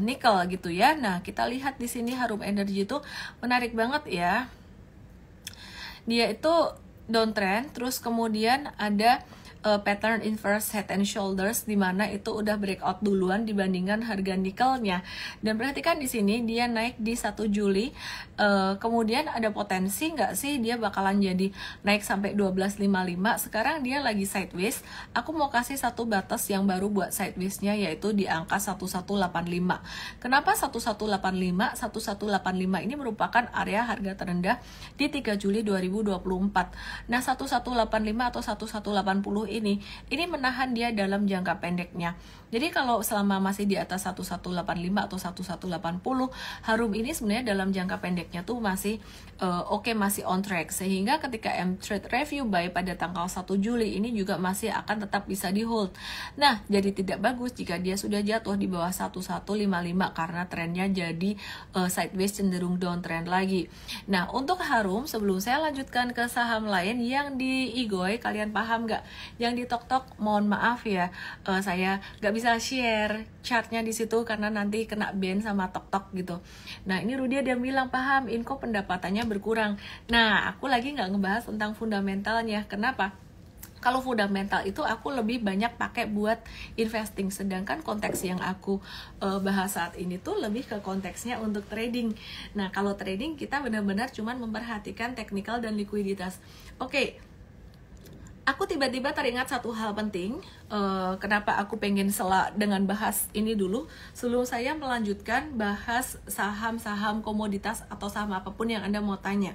nikel gitu ya. Nah, kita lihat di sini Harum Energy itu menarik banget ya. Dia itu downtrend, terus kemudian ada pattern inverse head and shoulders, di mana itu udah breakout duluan dibandingkan harga nikelnya. Dan perhatikan di sini dia naik di 1 Juli. Kemudian ada potensi nggak sih dia bakalan jadi naik sampai 12.55. Sekarang dia lagi sideways. Aku mau kasih satu batas yang baru buat sidewaysnya, yaitu di angka 1185. Kenapa 1185? 1185 ini merupakan area harga terendah di 3 Juli 2024. Nah, 1185 atau 1180 ini menahan dia dalam jangka pendeknya. Jadi kalau selama masih di atas 1185 atau 1180, Harum ini sebenarnya dalam jangka pendeknya tuh masih oke, masih on track. Sehingga ketika M-Trade review buy pada tanggal 1 Juli ini juga masih akan tetap bisa di hold. Nah, jadi tidak bagus jika dia sudah jatuh di bawah 1155 karena trennya jadi sideways, cenderung downtrend lagi. Nah, untuk Harum, sebelum saya lanjutkan ke saham lain yang di Igoy, kalian paham nggak? Yang di TokTok, mohon maaf ya, saya nggak bisa share chartnya di situ karena nanti kena ban sama TokTok gitu. Nah, ini Rudy ada bilang paham, Inco pendapatannya berkurang. Nah, aku lagi nggak ngebahas tentang fundamentalnya. Kenapa? Kalau fundamental itu aku lebih banyak pakai buat investing, sedangkan konteks yang aku bahas saat ini tuh lebih ke konteksnya untuk trading. Nah, kalau trading kita benar-benar cuman memperhatikan teknikal dan likuiditas. Oke. Aku tiba-tiba teringat satu hal penting. Kenapa aku pengen dengan bahas ini dulu sebelum saya melanjutkan bahas saham-saham komoditas atau saham apapun yang Anda mau tanya.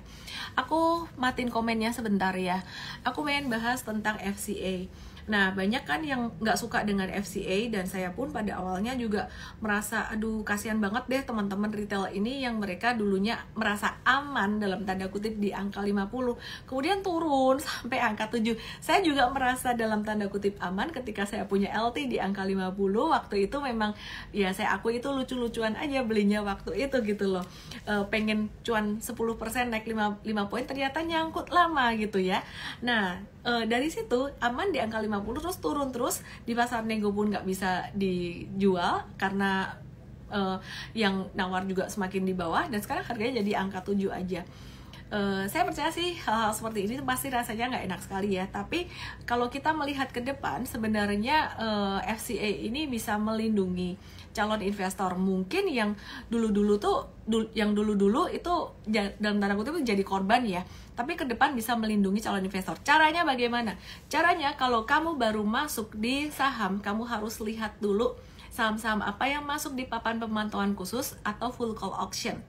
Aku matiin komennya sebentar ya. Aku pengen bahas tentang FCA. Nah, banyak kan yang nggak suka dengan FCA, dan saya pun pada awalnya juga merasa, aduh kasihan banget deh teman-teman retail ini yang mereka dulunya merasa aman dalam tanda kutip di angka 50, kemudian turun sampai angka 7. Saya juga merasa dalam tanda kutip aman ketika saya punya LT di angka 50. Waktu itu memang ya saya akui itu lucu-lucuan aja belinya waktu itu gitu loh. Pengen cuan 10% naik 5 poin, ternyata nyangkut lama gitu ya. Nah, dari situ aman di angka 50, terus turun terus, di pasar nego pun nggak bisa dijual karena yang nawar juga semakin di bawah, dan sekarang harganya jadi angka 7 aja. Saya percaya sih hal-hal seperti ini pasti rasanya nggak enak sekali ya. Tapi kalau kita melihat ke depan, sebenarnya FCA ini bisa melindungi calon investor. Mungkin yang dulu-dulu itu dalam tanda kutip jadi korban ya. Tapi ke depan bisa melindungi calon investor. Caranya bagaimana? Caranya kalau kamu baru masuk di saham, kamu harus lihat dulu saham-saham apa yang masuk di papan pemantauan khusus atau full call auction.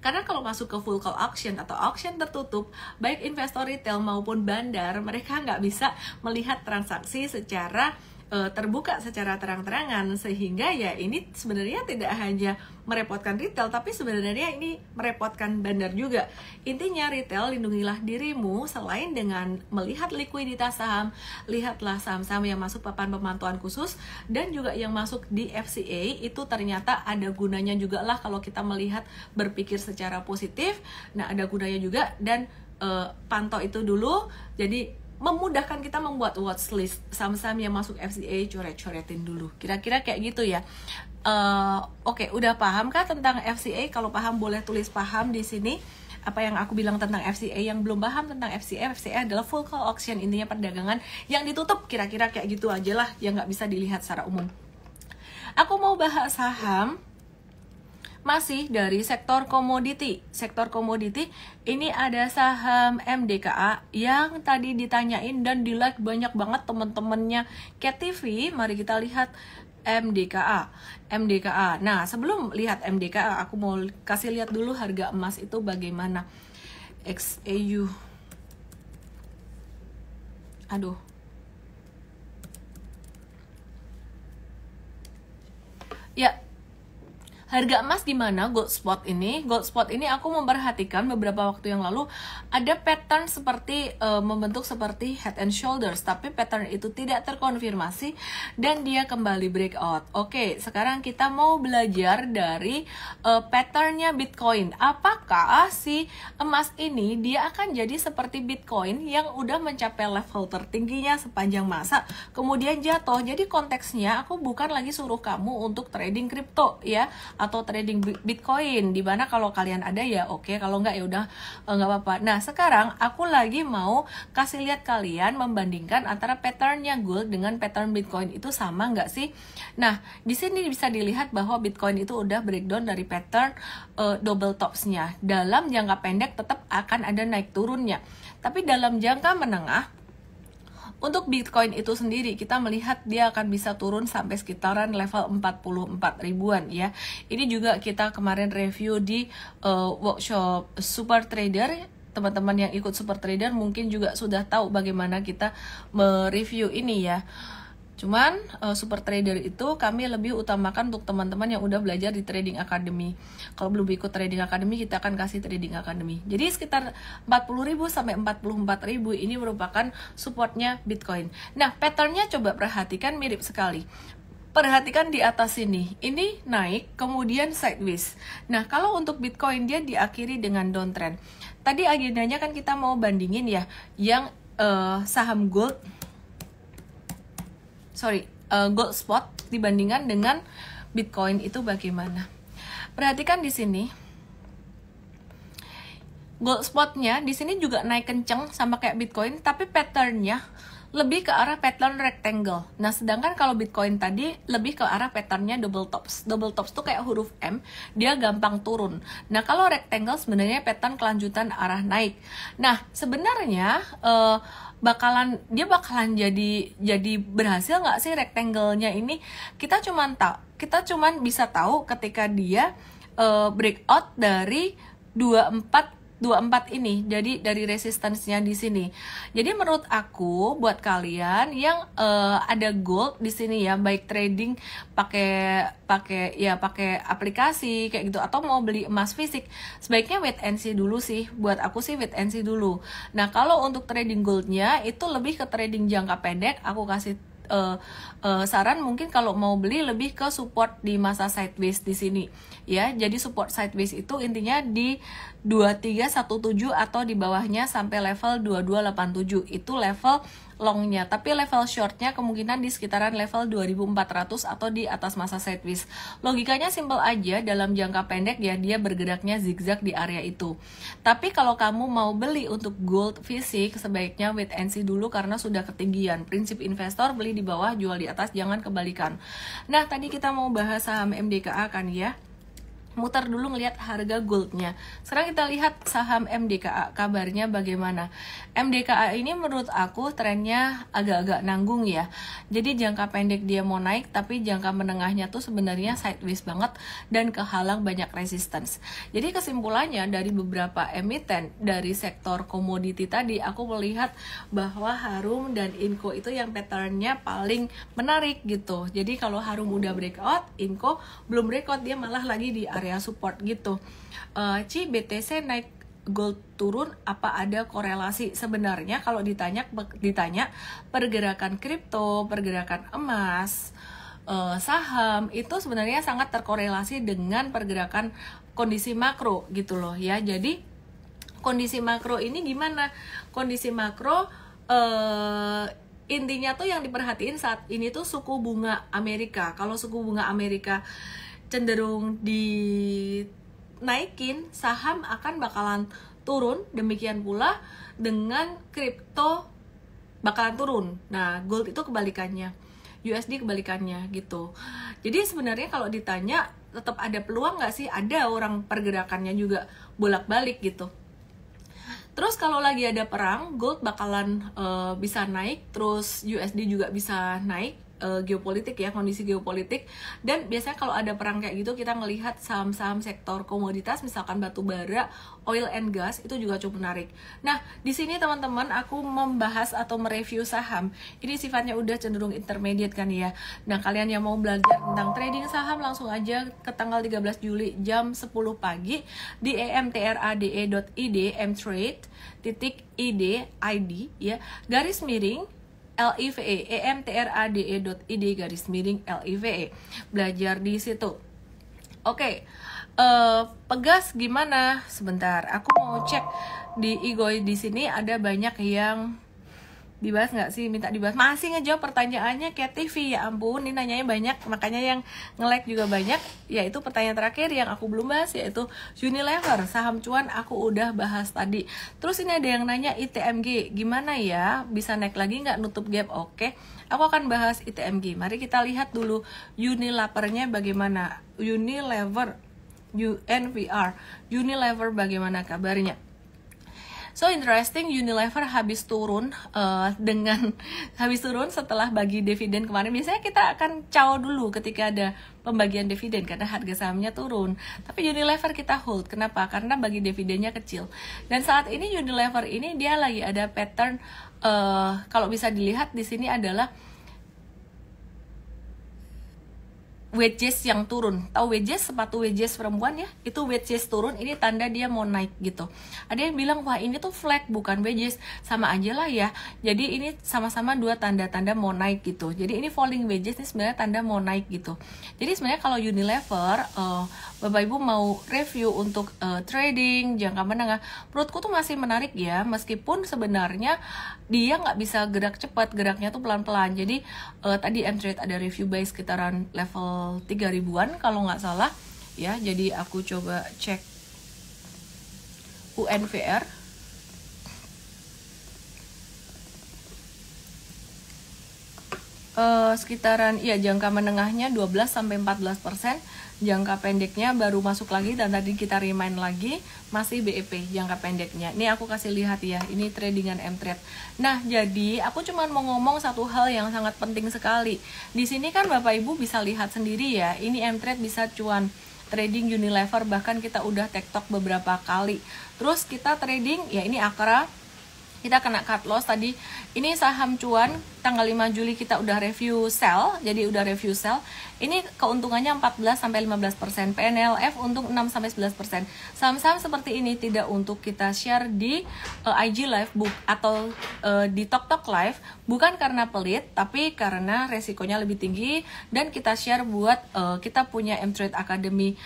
Karena kalau masuk ke full call auction atau auction tertutup, baik investor retail maupun bandar, mereka nggak bisa melihat transaksi secara terbuka, secara terang-terangan. Sehingga ya ini sebenarnya tidak hanya merepotkan retail, tapi sebenarnya ini merepotkan bandar juga. Intinya retail, lindungilah dirimu selain dengan melihat likuiditas saham, lihatlah saham-saham yang masuk papan pemantauan khusus dan juga yang masuk di FCA. Itu ternyata ada gunanya juga lah kalau kita melihat, berpikir secara positif. Nah, ada gunanya juga, dan pantau itu dulu. Jadi memudahkan kita membuat watchlist saham-saham yang masuk FCA, coret-coretin dulu. Kira-kira kayak gitu ya. Oke, udah paham kah tentang FCA? Kalau paham boleh tulis paham di sini. Apa yang aku bilang tentang FCA. Yang belum paham tentang FCA adalah full call auction, intinya perdagangan yang ditutup. Kira-kira kayak gitu aja lah, yang nggak bisa dilihat secara umum. Aku mau bahas saham masih dari sektor komoditi. Sektor komoditi ini ada saham MDKA yang tadi ditanyain dan di like banyak banget teman-temannya Cat TV. Mari kita lihat MDKA. Nah, sebelum lihat MDKA, aku mau kasih lihat dulu harga emas itu bagaimana. XAU. Aduh. Ya, harga emas di mana? Gold spot ini aku memperhatikan beberapa waktu yang lalu ada pattern seperti membentuk seperti head and shoulders, tapi pattern itu tidak terkonfirmasi dan dia kembali breakout. Oke, sekarang kita mau belajar dari patternnya Bitcoin. Apakah si emas ini dia akan jadi seperti Bitcoin yang udah mencapai level tertingginya sepanjang masa kemudian jatuh? Jadi konteksnya aku bukan lagi suruh kamu untuk trading kripto ya, atau trading Bitcoin, dimana kalau kalian ada ya oke, kalau nggak ya udah nggak apa-apa. Nah, sekarang aku lagi mau kasih lihat kalian membandingkan antara patternnya gold dengan pattern Bitcoin itu sama nggak sih. Nah, di sini bisa dilihat bahwa Bitcoin itu udah breakdown dari pattern double topsnya. Dalam jangka pendek tetap akan ada naik turunnya, tapi dalam jangka menengah untuk Bitcoin itu sendiri kita melihat dia akan bisa turun sampai sekitaran level 44 ribuan ya. Ini juga kita kemarin review di workshop Super Trader. Teman-teman yang ikut Super Trader mungkin juga sudah tahu bagaimana kita mereview ini ya. Cuman Super Trader itu kami lebih utamakan untuk teman-teman yang udah belajar di Trading Academy. Kalau belum ikut Trading Academy, kita akan kasih Trading Academy. Jadi sekitar 40.000 sampai 44.000 ini merupakan supportnya Bitcoin. Nah, patternnya coba perhatikan mirip sekali. Perhatikan di atas ini naik kemudian sideways. Nah, kalau untuk Bitcoin dia diakhiri dengan downtrend. Tadi agendanya kan kita mau bandingin ya, yang saham gold spot dibandingkan dengan Bitcoin itu bagaimana. Perhatikan di sini. Gold spotnya di sini juga naik kenceng sama kayak Bitcoin, tapi patternnya lebih ke arah pattern rectangle. Nah, sedangkan kalau Bitcoin tadi lebih ke arah patternnya double tops. Double tops tuh kayak huruf M, dia gampang turun. Nah, kalau rectangle sebenarnya pattern kelanjutan arah naik. Nah, sebenarnya bakalan jadi berhasil nggak sih rectangle-nya ini? Kita cuman bisa tahu ketika dia breakout dari 24 ini, jadi dari resistance-nya di sini. Jadi menurut aku buat kalian yang ada gold di sini ya, baik trading pakai aplikasi kayak gitu atau mau beli emas fisik, sebaiknya wait and see dulu sih. Buat aku sih wait and see dulu. Nah, kalau untuk trading goldnya itu lebih ke trading jangka pendek, aku kasih saran mungkin kalau mau beli lebih ke support di masa sideways di sini ya. Jadi support sideways itu intinya di 2317 atau di bawahnya sampai level 2287. Itu level longnya, tapi level shortnya kemungkinan di sekitaran level 2400 atau di atas masa sideways. Logikanya simple aja, dalam jangka pendek ya dia bergeraknya zigzag di area itu. Tapi kalau kamu mau beli untuk gold fisik, sebaiknya wait and see dulu karena sudah ketinggian. Prinsip investor beli di bawah, jual di atas, jangan kebalikan. Nah, tadi kita mau bahas saham MDKA kan ya. Muter dulu ngelihat harga goldnya. Sekarang kita lihat saham MDKA, kabarnya bagaimana. MDKA ini menurut aku trennya agak-agak nanggung ya. Jadi jangka pendek dia mau naik, tapi jangka menengahnya tuh sebenarnya sideways banget dan kehalang banyak resistance. Jadi kesimpulannya dari beberapa emiten dari sektor komoditi tadi, aku melihat bahwa Harum dan Inco itu yang patternnya paling menarik gitu. Jadi kalau Harum udah breakout, Inco belum breakout, dia malah lagi di area support gitu. BTC naik, gold turun, apa ada korelasi? Sebenarnya kalau ditanya pergerakan kripto, pergerakan emas, saham itu sebenarnya sangat terkorelasi dengan pergerakan kondisi makro gitu loh ya. Jadi kondisi makro ini gimana? Kondisi makro intinya tuh yang diperhatiin saat ini tuh suku bunga Amerika. Kalau suku bunga Amerika cenderung dinaikin, saham akan bakalan turun. Demikian pula dengan kripto bakalan turun. Nah, gold itu kebalikannya, USD kebalikannya gitu. Jadi sebenarnya kalau ditanya tetap ada peluang nggak sih? Ada, orang pergerakannya juga bolak-balik gitu. Terus kalau lagi ada perang, gold bakalan bisa naik, terus USD juga bisa naik. Geopolitik ya, kondisi geopolitik. Dan biasanya kalau ada perang kayak gitu, kita ngelihat saham-saham sektor komoditas, misalkan batu bara, oil and gas, itu juga cukup menarik. Nah, di sini teman-teman aku membahas atau mereview saham. Ini sifatnya udah cenderung intermediate kan ya. Nah, kalian yang mau belajar tentang trading saham, langsung aja ke tanggal 13 Juli jam 10 pagi di emtrade.id, mtrade.id ya, garis miring LIVE, emtrade.id /LIVE. Belajar di situ. Oke. Pegas gimana? Sebentar, aku mau cek di Igoi. Di sini ada banyak yang dibahas nggak sih? Minta dibahas. Masih ngejawab pertanyaannya kayak TV, ya ampun, ini nanyanya banyak, makanya yang nge-like juga banyak. Yaitu pertanyaan terakhir yang aku belum bahas, yaitu Unilever, saham cuan aku udah bahas tadi. Terus ini ada yang nanya ITMG, gimana ya, bisa naik lagi nggak nutup gap? Oke, aku akan bahas ITMG. Mari kita lihat dulu Unilevernya bagaimana. Unilever, UNVR, Unilever bagaimana kabarnya? So interesting, Unilever habis turun setelah bagi dividen kemarin. Biasanya kita akan caw dulu ketika ada pembagian dividen karena harga sahamnya turun. Tapi Unilever kita hold. Kenapa? Karena bagi dividennya kecil. Dan saat ini Unilever ini dia lagi ada pattern, kalau bisa dilihat di sini adalah wedges yang turun. Tahu wedges, sepatu wedges perempuan ya? Itu wedges turun, ini tanda dia mau naik gitu. Ada yang bilang, wah ini tuh flag bukan wedges. Sama aja lah ya. Jadi ini sama-sama dua tanda-tanda mau naik gitu. Jadi ini falling wedges, ini sebenarnya tanda mau naik gitu. Jadi sebenarnya kalau Unilever, Bapak Ibu mau review untuk trading jangka menengah, menurutku tuh masih menarik ya. Meskipun sebenarnya dia nggak bisa gerak cepat, geraknya tuh pelan-pelan. Jadi tadi mtrade ada review buy sekitaran level 3000-an kalau nggak salah ya. Jadi aku coba cek UNVR. Sekitaran ya jangka menengahnya 12-14%, jangka pendeknya baru masuk lagi, dan tadi kita remind lagi masih BEP jangka pendeknya. Ini aku kasih lihat ya, ini tradingan mtrade. Nah, jadi aku cuma mau ngomong satu hal yang sangat penting sekali. Di sini kan Bapak Ibu bisa lihat sendiri ya, ini mtrade bisa cuan trading Unilever, bahkan kita udah tektok beberapa kali. Terus kita trading ya ini Akra, kita kena cut loss tadi. Ini saham cuan tanggal 5 Juli kita udah review sell, jadi udah review sell. Ini keuntungannya 14-15%, PNLF untuk 6-11%. Saham-saham seperti ini tidak untuk kita share di IG Live book atau di TokTok Live, bukan karena pelit, tapi karena resikonya lebih tinggi, dan kita share buat kita punya mtrade Academy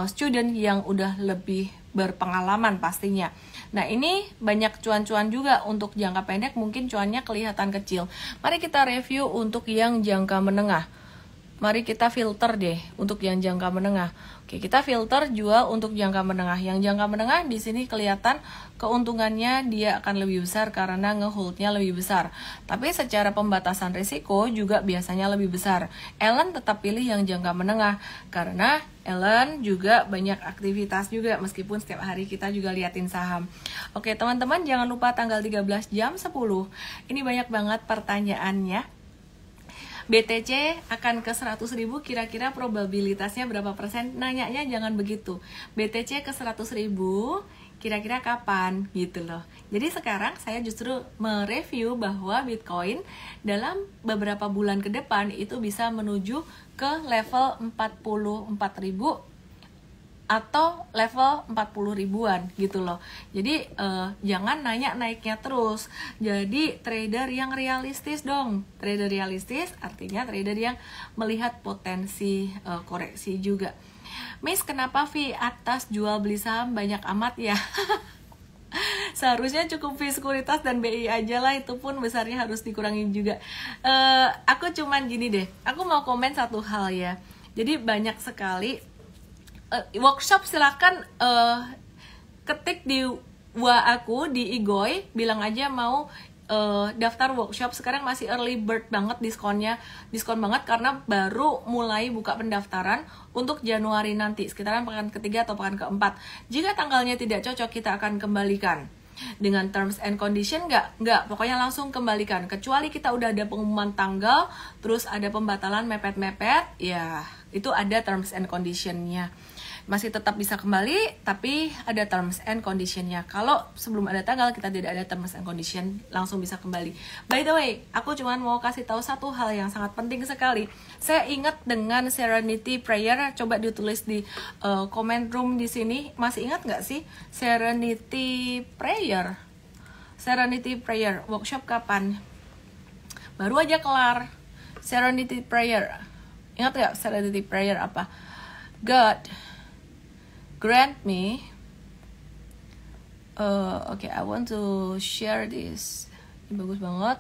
student yang udah lebih berpengalaman pastinya. Nah, ini banyak cuan-cuan juga. Untuk jangka pendek mungkin cuannya kelihatan kecil. Mari kita review untuk yang jangka menengah. Mari kita filter deh untuk yang jangka menengah. Oke, kita filter jual untuk jangka menengah. Yang jangka menengah di sini kelihatan keuntungannya dia akan lebih besar karena ngeholdnya lebih besar. Tapi secara pembatasan risiko juga biasanya lebih besar. Ellen tetap pilih yang jangka menengah karena Ellen juga banyak aktivitas juga meskipun setiap hari kita juga liatin saham. Oke, teman-teman jangan lupa tanggal 13 jam 10. Ini banyak banget pertanyaannya. BTC akan ke 100.000, kira-kira probabilitasnya berapa persen? Nanyanya jangan begitu. BTC ke 100.000, kira-kira kapan? Gitu loh. Jadi sekarang saya justru mereview bahwa Bitcoin dalam beberapa bulan ke depan itu bisa menuju ke level 44.000 atau level 40 ribuan gitu loh. Jadi jangan nanya naiknya terus. Jadi trader yang realistis dong. Trader realistis artinya trader yang melihat potensi koreksi juga. Miss, kenapa fee atas jual beli saham banyak amat ya? Seharusnya cukup fee sekuritas dan BI aja lah, itu pun besarnya harus dikurangin juga. Aku cuman gini deh, aku mau komen satu hal ya. Jadi banyak sekali workshop, silahkan ketik di aku di Igoy, bilang aja mau daftar workshop. Sekarang masih early bird banget diskonnya, diskon banget karena baru mulai buka pendaftaran untuk Januari nanti, sekitaran pekan ketiga atau pekan keempat. Jika tanggalnya tidak cocok, kita akan kembalikan dengan terms and condition. Nggak, pokoknya langsung kembalikan, kecuali kita udah ada pengumuman tanggal terus ada pembatalan mepet-mepet, ya itu ada terms and conditionnya. Masih tetap bisa kembali, tapi ada terms and conditionnya. Kalau sebelum ada tanggal kita tidak ada terms and condition, langsung bisa kembali. By the way, aku cuma mau kasih tahu satu hal yang sangat penting sekali. Saya ingat dengan Serenity Prayer, coba ditulis di comment room di sini. Masih ingat nggak sih Serenity Prayer? Serenity Prayer workshop kapan? Baru aja kelar. Serenity Prayer. Ingat nggak Serenity Prayer apa? God grant me, okay, I want to share this. Ini bagus banget.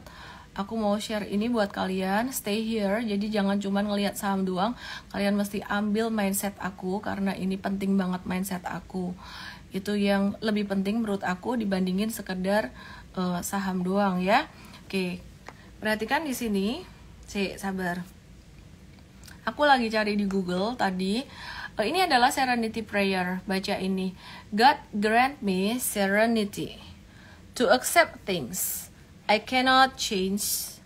Aku mau share ini buat kalian. Stay here. Jadi jangan cuma ngelihat saham doang. Kalian mesti ambil mindset aku karena ini penting banget mindset aku. Itu yang lebih penting menurut aku dibandingin sekedar saham doang ya. Oke, perhatikan di sini. Sabar. Aku lagi cari di Google tadi. Ini adalah Serenity Prayer. Baca ini. God grant me serenity to accept things I cannot change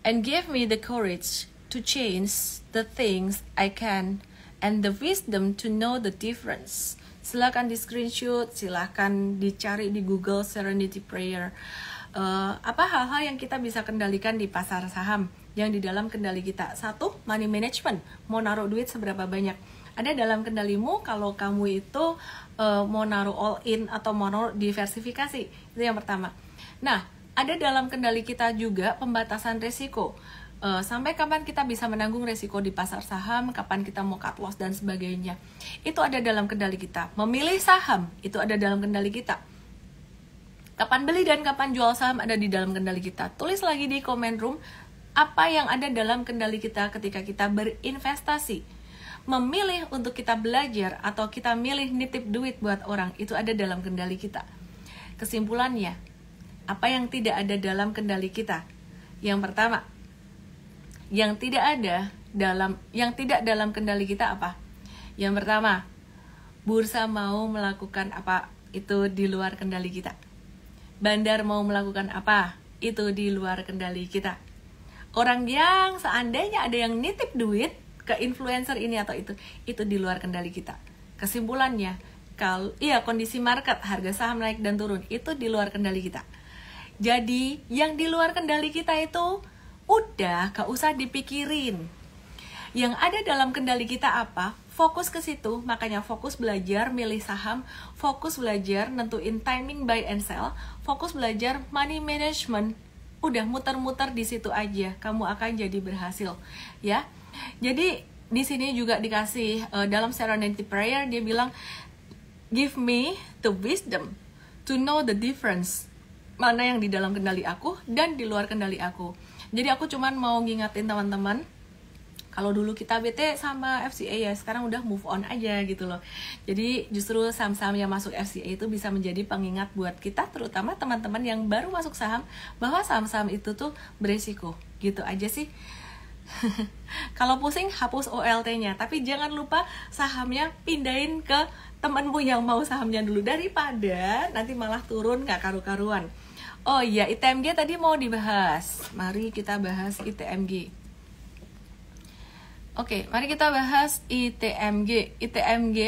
and give me the courage to change the things I can and the wisdom to know the difference. Silahkan di screenshot, silahkan dicari di Google Serenity Prayer. Apa hal-hal yang kita bisa kendalikan di pasar saham yang di dalam kendali kita? Satu, money management. Mau naruh duit seberapa banyak? Ada dalam kendalimu kalau kamu itu mau naruh all in atau mau naruh diversifikasi. Itu yang pertama. Nah, ada dalam kendali kita juga pembatasan resiko. Sampai kapan kita bisa menanggung resiko di pasar saham, kapan kita mau cut loss dan sebagainya. Itu ada dalam kendali kita. Memilih saham, itu ada dalam kendali kita. Kapan beli dan kapan jual saham ada di dalam kendali kita. Tulis lagi di comment room apa yang ada dalam kendali kita ketika kita berinvestasi. Memilih untuk kita belajar atau kita milih nitip duit buat orang, itu ada dalam kendali kita. Kesimpulannya, apa yang tidak ada dalam kendali kita? Yang pertama, yang tidak dalam kendali kita apa? Yang pertama, bursa mau melakukan apa? Itu di luar kendali kita. Bandar mau melakukan apa? Itu di luar kendali kita. Orang yang seandainya ada yang nitip duit ke influencer ini atau itu di luar kendali kita. Kesimpulannya, kondisi market, harga saham naik dan turun, itu di luar kendali kita. Jadi yang di luar kendali kita itu udah gak usah dipikirin. Yang ada dalam kendali kita apa? Fokus ke situ. Makanya fokus belajar milih saham, fokus belajar nentuin timing buy and sell, fokus belajar money management. Udah muter-muter di situ aja, kamu akan jadi berhasil ya. Jadi di sini juga dikasih dalam Serenity Prayer, dia bilang give me the wisdom to know the difference, mana yang di dalam kendali aku dan di luar kendali aku. Jadi aku cuman mau ngingetin teman-teman, kalau dulu kita bete sama FCA ya, sekarang udah move on aja gitu loh. Jadi justru saham-saham yang masuk FCA itu bisa menjadi pengingat buat kita, terutama teman-teman yang baru masuk saham, bahwa saham-saham itu tuh beresiko. Gitu aja sih. Kalau pusing hapus OLT-nya, tapi jangan lupa sahamnya pindahin ke temanmu yang mau sahamnya dulu, daripada nanti malah turun gak karu-karuan. Oh iya, ITMG tadi mau dibahas. Mari kita bahas ITMG. Oke, mari kita bahas ITMG. ITMG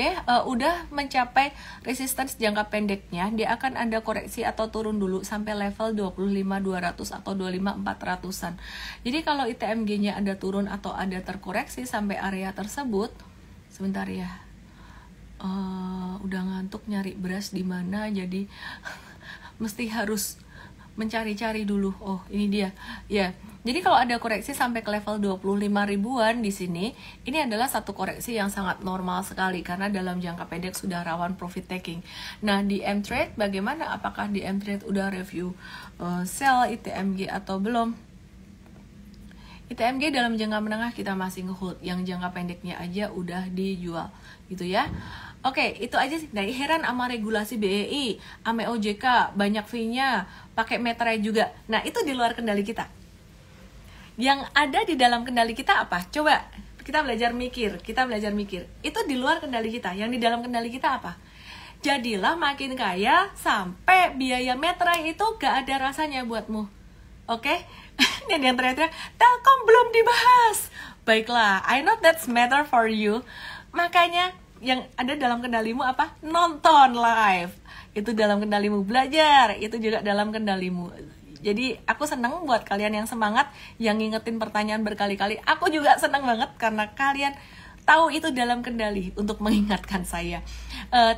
udah mencapai resistance jangka pendeknya. Dia akan ada koreksi atau turun dulu sampai level 25.200 atau 25.400-an. Jadi kalau ITMG-nya ada turun atau ada terkoreksi sampai area tersebut, sebentar ya. Udah ngantuk nyari beras di mana, jadi mesti harus mencari-cari dulu. Oh, ini dia. Ya. Jadi kalau ada koreksi sampai ke level 25 ribuan di sini, ini adalah satu koreksi yang sangat normal sekali karena dalam jangka pendek sudah rawan profit taking. Nah, di M-Trade bagaimana? Apakah di M-Trade udah review sell ITMG atau belum? ITMG dalam jangka menengah kita masih ngehold, yang jangka pendeknya aja udah dijual gitu ya. Oke, itu aja sih. Nah, heran sama regulasi BEI, sama OJK, banyak fee-nya, pakai meterai juga. Nah, itu di luar kendali kita. Yang ada di dalam kendali kita apa? Coba kita belajar mikir. Itu di luar kendali kita. Yang di dalam kendali kita apa? Jadilah makin kaya sampai biaya meterai itu gak ada rasanya buatmu. Oke? Ini yang teriak-teriak, Telkom belum dibahas. Baiklah, I know that's matter for you. Makanya yang ada dalam kendalimu apa? Nonton live. Itu dalam kendalimu. Belajar, itu juga dalam kendalimu. Jadi aku seneng buat kalian yang semangat, yang ngingetin pertanyaan berkali-kali. Aku juga seneng banget karena kalian tahu itu dalam kendali untuk mengingatkan saya.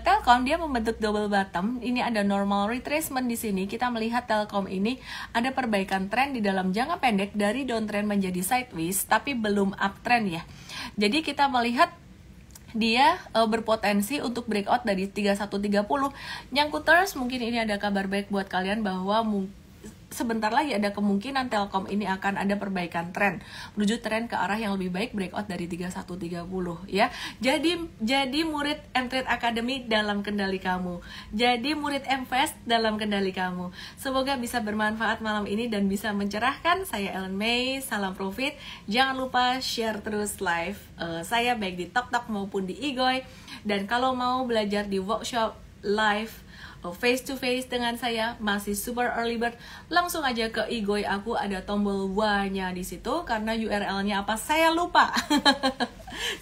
Telkom dia membentuk double bottom. Ini ada normal retracement di sini. Kita melihat Telkom ini ada perbaikan tren di dalam jangka pendek dari downtrend menjadi sideways, tapi belum uptrend ya. Jadi kita melihat dia berpotensi untuk breakout dari 3130. Nyangkuters, mungkin ini ada kabar baik buat kalian bahwa sebentar lagi ada kemungkinan Telkom ini akan ada perbaikan tren menuju tren ke arah yang lebih baik, breakout dari 3130 ya. Jadi murid M-Trade Academy dalam kendali kamu. Jadi murid M-Fast dalam kendali kamu. Semoga bisa bermanfaat malam ini dan bisa mencerahkan. Saya Ellen May, salam profit. Jangan lupa share terus live saya baik di TokTok maupun di Igoy. Dan kalau mau belajar di workshop live face to face dengan saya, masih super early bird, langsung aja ke Igoy aku, ada tombol W-nya di situ. Karena URL-nya apa saya lupa.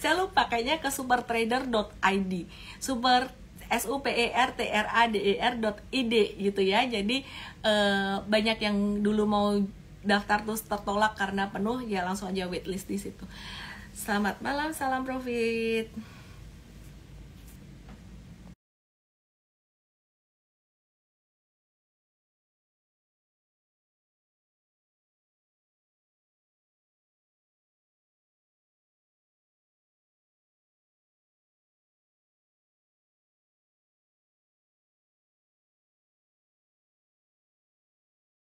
Saya lupa, kayaknya ke supertrader.id, super supertrader.id gitu ya. Jadi banyak yang dulu mau daftar terus tertolak karena penuh, ya langsung aja waitlist di situ. Selamat malam, salam profit.